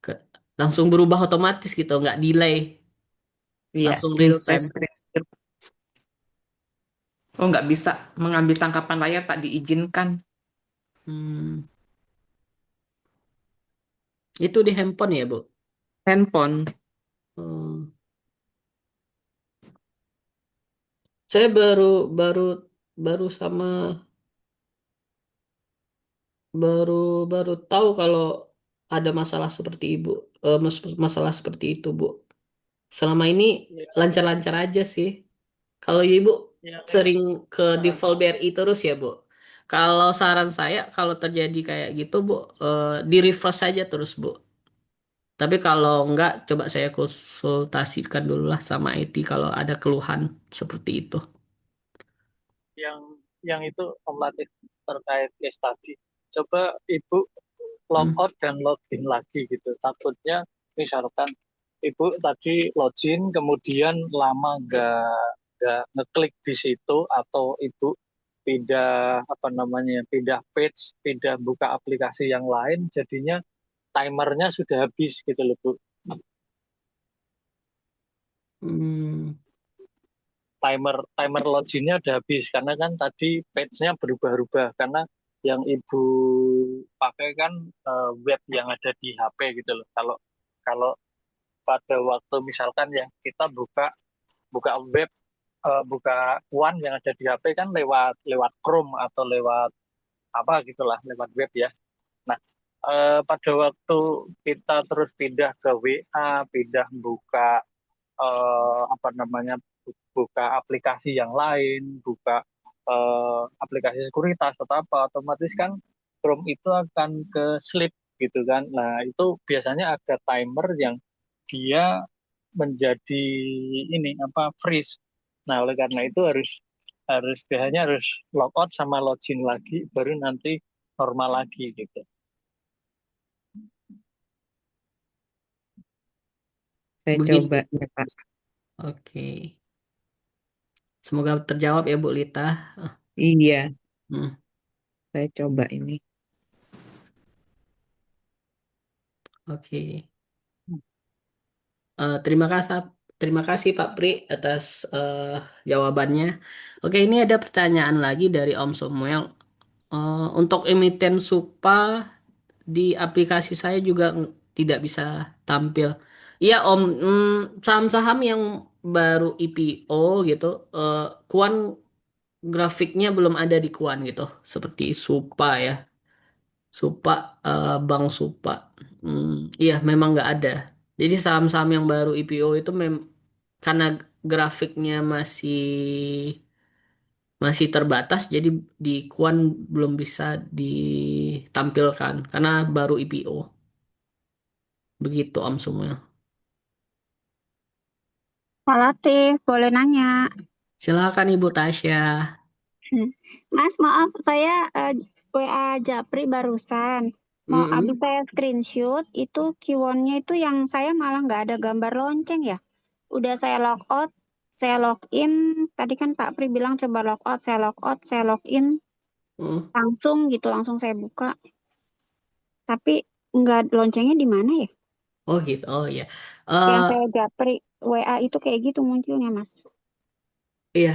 ke, langsung berubah otomatis gitu, nggak delay, iya. langsung Nih, real saya time. screenshot. Oh nggak bisa mengambil tangkapan layar tak diizinkan. Hmm, itu di handphone ya, Bu? Handphone. Hmm, saya baru baru baru sama baru baru tahu kalau ada masalah seperti ibu, masalah seperti itu, Bu. Selama ini lancar-lancar aja sih. Kalau ibu sering ke default BRI terus ya, Bu. Kalau saran saya, kalau terjadi kayak gitu, Bu, di reverse saja terus, Bu. Tapi kalau enggak, coba saya konsultasikan dulu lah sama IT kalau ada keluhan seperti itu. yang itu Om Latif terkait case tadi. Coba Ibu Hmm. logout dan login lagi gitu. Takutnya misalkan Ibu tadi login kemudian lama nggak ngeklik di situ atau Ibu pindah apa namanya pindah page, pindah buka aplikasi yang lain, jadinya timernya sudah habis gitu loh Bu. Hmm. Timer timer loginnya udah habis karena kan tadi page-nya berubah-ubah karena yang ibu pakai kan web yang ada di HP gitu loh. Kalau kalau pada waktu misalkan ya kita buka buka web buka One yang ada di HP kan lewat lewat Chrome atau lewat apa gitulah lewat web ya. Nah, pada waktu kita terus pindah ke WA, pindah buka apa namanya buka aplikasi yang lain, buka aplikasi sekuritas atau apa, otomatis kan Chrome itu akan ke sleep gitu kan. Nah, itu biasanya ada timer yang dia menjadi ini apa freeze. Nah, oleh karena itu harus harus biasanya harus logout sama login lagi baru nanti normal lagi gitu. Saya coba Begitu. ya Pak. Oke. Semoga terjawab ya, Bu Lita. Iya, Hmm. saya coba ini. Oke. Terima kasih Pak Pri atas jawabannya. Oke, ini ada pertanyaan lagi dari Om Samuel. Untuk emiten SUPA di aplikasi saya juga tidak bisa tampil. Iya Om, saham-saham yang baru IPO gitu, Kuan grafiknya belum ada di Kuan gitu, seperti SUPA ya. Supa, Bank Supa. Iya, memang nggak ada. Jadi saham-saham yang baru IPO itu karena grafiknya masih terbatas, jadi di Kuan belum bisa ditampilkan karena baru IPO. Begitu Om semua. Pak Latif, boleh nanya. Silakan Ibu Tasya. Hmm. Mas, maaf, saya WA Japri barusan. Mau abis Mm-mm. saya screenshot, itu keywordnya itu yang saya malah nggak ada gambar lonceng ya. Udah saya log out, saya login. Tadi kan Pak Pri bilang coba log out, saya login. Mm. Langsung gitu, langsung saya buka. Tapi nggak loncengnya di mana ya? Oh gitu, oh ya. Yang Eh saya Japri WA itu kayak gitu munculnya, Mas. iya,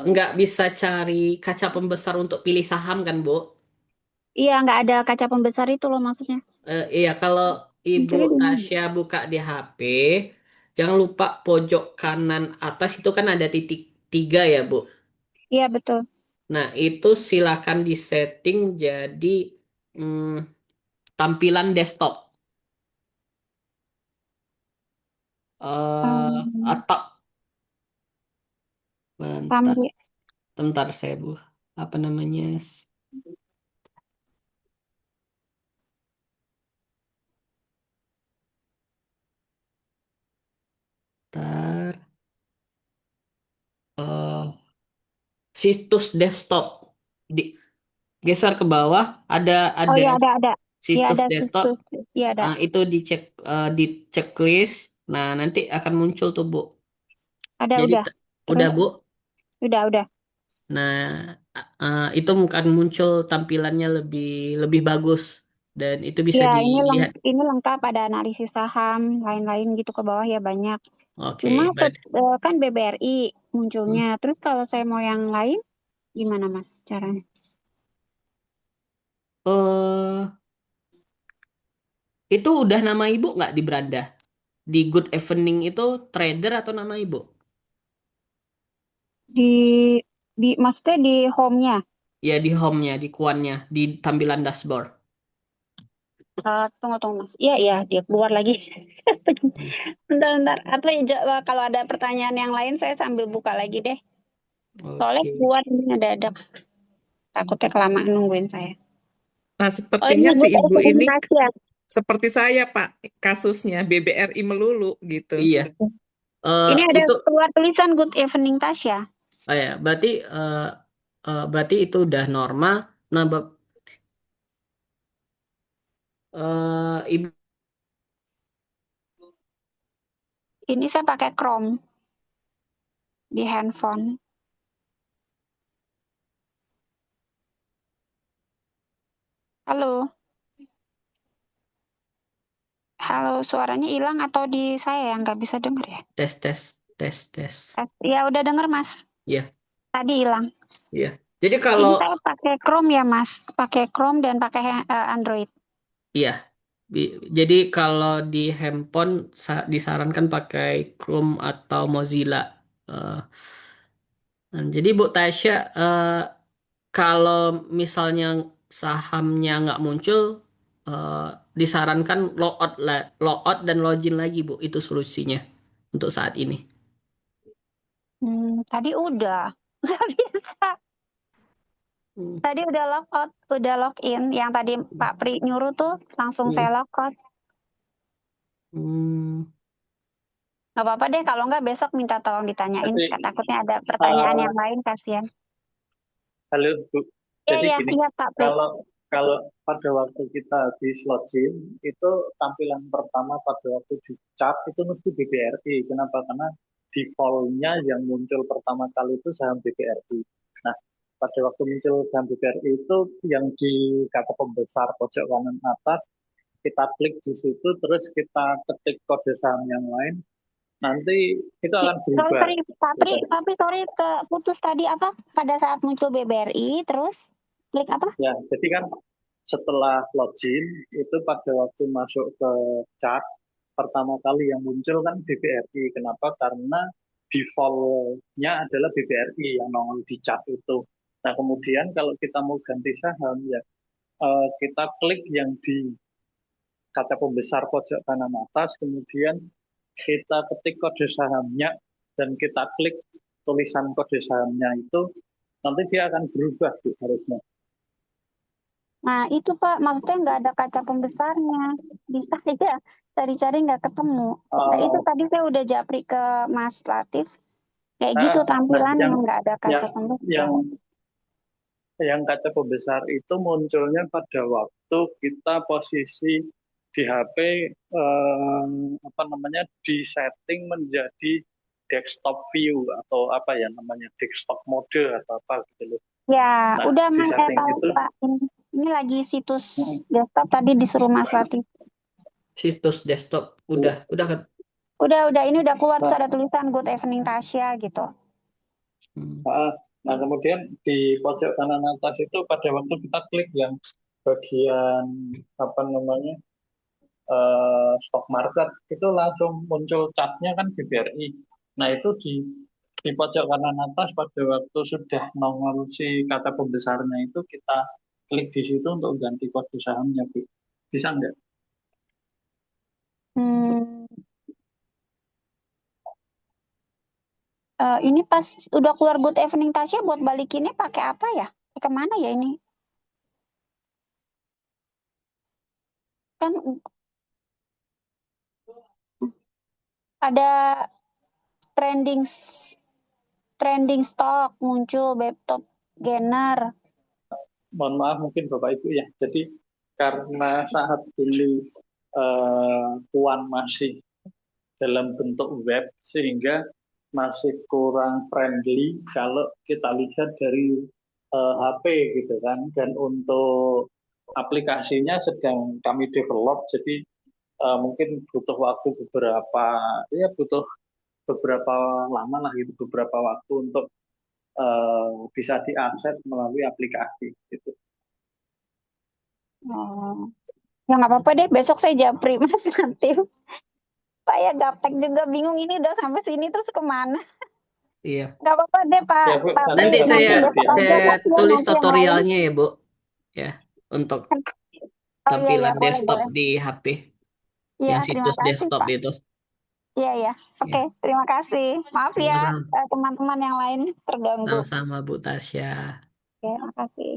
nggak bisa cari kaca pembesar untuk pilih saham kan, Bu? Iya, nggak ada kaca pembesar itu loh maksudnya. Iya, kalau Ibu Munculnya di mana? Tasya buka di HP, jangan lupa pojok kanan atas itu kan ada titik tiga ya, Bu. Iya, betul. Nah, itu silakan disetting jadi mm, tampilan desktop. Um, Atau bentar, sambil bentar saya bu, apa namanya? Bentar, eh, situs desktop digeser ke bawah, ada oh ada ya ada. Ya situs ada desktop. situs. Ya ada. Itu dicek, di checklist. Nah, nanti akan muncul tuh Bu. Ada Jadi udah. udah Terus Bu. udah. Nah, itu akan muncul tampilannya lebih lebih bagus dan itu bisa Ya, dilihat. ini lengkap ada analisis saham, lain-lain gitu ke bawah ya banyak. Cuma Oke, berarti kan BBRI hmm, munculnya. Terus kalau saya mau yang lain, gimana Mas caranya? eh itu udah nama Ibu nggak di beranda? Di Good Evening itu trader atau nama Ibu? Di maksudnya di home-nya. Ya di home-nya, di kuannya, di tampilan dashboard. Tunggu Mas. Iya iya dia keluar lagi. Bentar. Atau ya, kalau ada pertanyaan yang lain saya sambil buka lagi deh. Soalnya Oke. keluar ini ada takutnya kelamaan nungguin saya. Nah, Oh sepertinya ini si good ibu ini komunikasi ya. seperti saya, Pak, kasusnya BBRI melulu gitu. Iya. Ini ada Itu keluar tulisan Good Evening Tasya. ya, berarti itu udah normal. Nah, Ibu Ini saya pakai Chrome di handphone. Halo, halo, suaranya hilang atau di saya yang nggak bisa denger ya? tes tes tes tes. Ya udah denger Mas, Iya, tadi hilang. iya. Jadi Ini kalau saya pakai Chrome ya Mas, pakai Chrome dan pakai Android. iya, jadi kalau di handphone disarankan pakai Chrome atau Mozilla. Eh, jadi Bu Tasya, kalau misalnya sahamnya nggak muncul, eh, disarankan logout dan login lagi Bu. Itu solusinya untuk saat ini. Tadi udah, nggak bisa. Hmm. Tadi udah logout, udah login. Yang tadi Pak Pri nyuruh tuh langsung saya Hmm. logout. Hmm. Nggak apa-apa deh, kalau nggak besok minta tolong ditanyain. Jadi Takutnya ada pertanyaan eh, yang lain, kasihan. halo Bu. Iya, Jadi iya, gini, iya Pak Pri. kalau kalau pada waktu kita habis login itu tampilan pertama pada waktu di chat itu mesti BBRI. Kenapa? Karena default-nya yang muncul pertama kali itu saham BBRI. Nah, pada waktu muncul saham BBRI itu yang di kata pembesar pojok kanan atas kita klik di situ terus kita ketik kode saham yang lain nanti itu akan Sorry, berubah sorry, Pak Pri, gitu. sorry ke putus tadi apa? Pada saat muncul BBRI, terus klik apa? Ya, jadi kan setelah login itu pada waktu masuk ke chat pertama kali yang muncul kan BBRI. Kenapa? Karena default-nya adalah BBRI yang nongol di chat itu. Nah, kemudian kalau kita mau ganti saham ya kita klik yang di kaca pembesar pojok kanan atas, kemudian kita ketik kode sahamnya dan kita klik tulisan kode sahamnya itu nanti dia akan berubah Bu, harusnya. Nah, itu Pak, maksudnya nggak ada kaca pembesarnya. Bisa aja cari-cari nggak ketemu. Nah, itu Uh, tadi saya udah japri ke Mas Latif. Kayak gitu nah, tampilannya yang nggak ada kaca yang pembesar. yang yang kaca pembesar itu munculnya pada waktu kita posisi di HP apa namanya di setting menjadi desktop view atau apa ya namanya desktop mode atau apa gitu loh. Ya, Nah, udah di Mas, setting tahu itu Pak. Ini lagi situs desktop tadi disuruh Mas Latif. Situs desktop udah kan. Udah, ini udah keluar terus nah, ada tulisan Good Evening Tasya gitu. Hmm. nah, kemudian di pojok kanan atas itu pada waktu kita klik yang bagian apa namanya stock market itu langsung muncul chartnya kan BBRI. Nah itu di pojok kanan atas pada waktu sudah nongol si kata pembesarnya itu kita klik di situ untuk ganti kode sahamnya, Bu. Bisa nggak? Hmm, Ini pas udah keluar Good Evening Tasya buat balikinnya pakai apa ya? Kemana ya ini? Kan ada trending trending stock muncul laptop gainer. Mohon maaf mungkin Bapak Ibu ya. Jadi karena saat ini Puan masih dalam bentuk web sehingga masih kurang friendly kalau kita lihat dari HP gitu kan. Dan untuk aplikasinya sedang kami develop, jadi mungkin butuh waktu butuh beberapa lama lah gitu, beberapa waktu untuk bisa diakses melalui aplikasi gitu. Oh. Ya nggak apa-apa deh, besok saya japri Mas nanti. Saya gaptek juga bingung ini udah sampai sini terus kemana. Iya. Nggak apa-apa deh Pak, Ya Bu, Pak Pri, nanti Nanti nanti saya nanti bisa besok aja saya diakses. Mas ya, tulis nanti yang lain. tutorialnya ya, Bu. Ya, untuk Oh iya ya, tampilan boleh desktop boleh. di HP, Iya, yang terima situs kasih desktop Pak. itu. Iya ya. Oke, Ya, terima kasih. Maaf ya sama-sama. teman-teman yang lain terganggu. Sama-sama Bu Tasya. Oke, makasih.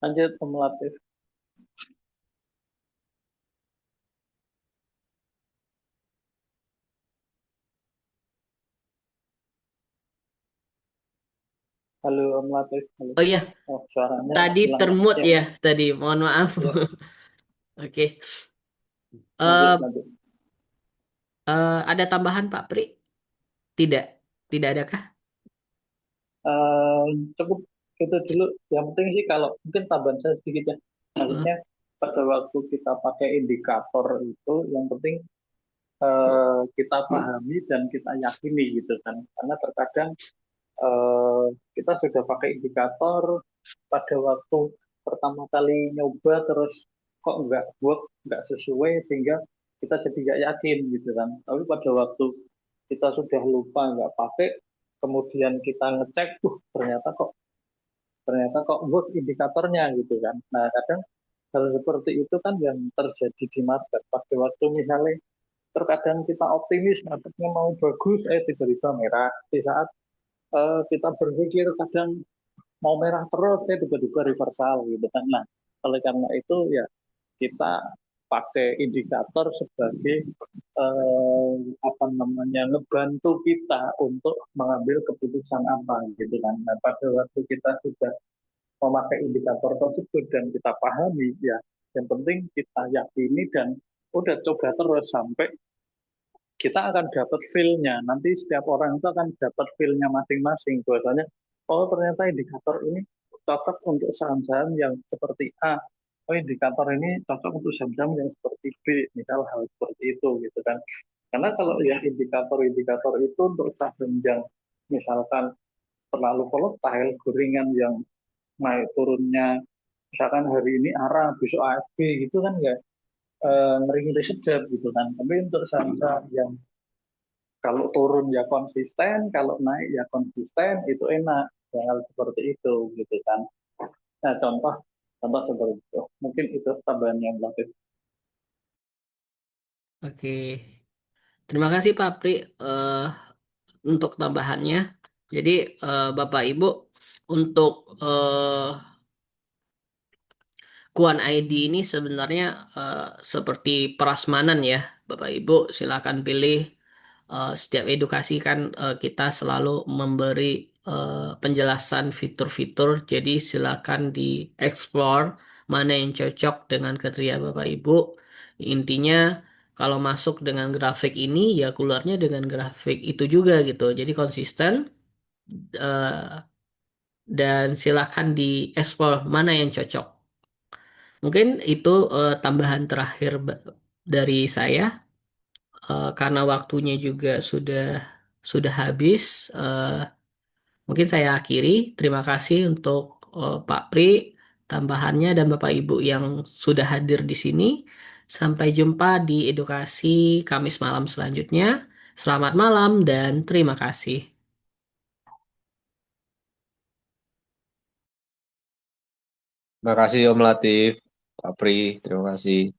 Lanjut Om Latif. Halo Om Latif. Halo. Oh iya, Oh, suaranya tadi hilang Pak. termute Ya, ya, tadi. Mohon maaf. ya, Oke. lanjut Eh, lanjut. ada tambahan Pak Pri? Tidak. Tidak adakah? Eh, Cukup itu dulu. Yang penting sih kalau mungkin tambahan saya sedikit ya. Eh, Maksudnya pada waktu kita pakai indikator itu, yang penting kita pahami dan kita yakini gitu kan. Karena terkadang eh, kita sudah pakai indikator pada waktu pertama kali nyoba terus kok nggak work, nggak sesuai sehingga kita jadi nggak yakin gitu kan. Tapi pada waktu kita sudah lupa nggak pakai, kemudian kita ngecek, ternyata kok work indikatornya gitu kan. Nah kadang hal seperti itu kan yang terjadi di market pada waktu misalnya terkadang kita optimis marketnya mau bagus, tiba-tiba merah di saat kita berpikir kadang mau merah terus, tiba-tiba reversal gitu kan. Nah, oleh karena itu ya kita pakai indikator sebagai apa namanya ngebantu kita untuk mengambil keputusan apa gitu kan. Nah, pada waktu kita sudah memakai indikator tersebut dan kita pahami ya, yang penting kita yakini dan udah coba terus sampai kita akan dapat feel-nya. Nanti setiap orang itu akan dapat feel-nya masing-masing. Bahwasanya, oh ternyata indikator ini cocok untuk saham-saham yang seperti A. Oh indikator ini cocok untuk saham-saham yang seperti B. Misal hal seperti itu gitu kan. Karena kalau yang indikator-indikator itu untuk saham yang misalkan terlalu volatile, gorengan yang naik turunnya, misalkan hari ini ARA, besok ASB gitu kan ya, ngeri-ngeri sedap gitu kan. Tapi untuk saham-saham yang kalau turun ya konsisten, kalau naik ya konsisten, itu enak. Hal seperti itu gitu kan. Nah, contoh contoh seperti itu. Mungkin itu tambahan yang lebih. oke. Terima kasih Pak Pri untuk tambahannya. Jadi Bapak Ibu untuk Kuan ID ini sebenarnya seperti prasmanan ya, Bapak Ibu. Silakan pilih. Setiap edukasi kan kita selalu memberi penjelasan fitur-fitur. Jadi silakan dieksplor mana yang cocok dengan kriteria Bapak Ibu. Intinya kalau masuk dengan grafik ini ya keluarnya dengan grafik itu juga gitu. Jadi konsisten. eh, dan silakan dieksplor mana yang cocok. Mungkin itu tambahan terakhir dari saya. Karena waktunya juga sudah habis. Mungkin saya akhiri. Terima kasih untuk Pak Pri, tambahannya, dan Bapak Ibu yang sudah hadir di sini. Sampai jumpa di edukasi Kamis malam selanjutnya. Selamat malam dan terima kasih. Terima kasih Om Latif, Pak Pri, terima kasih.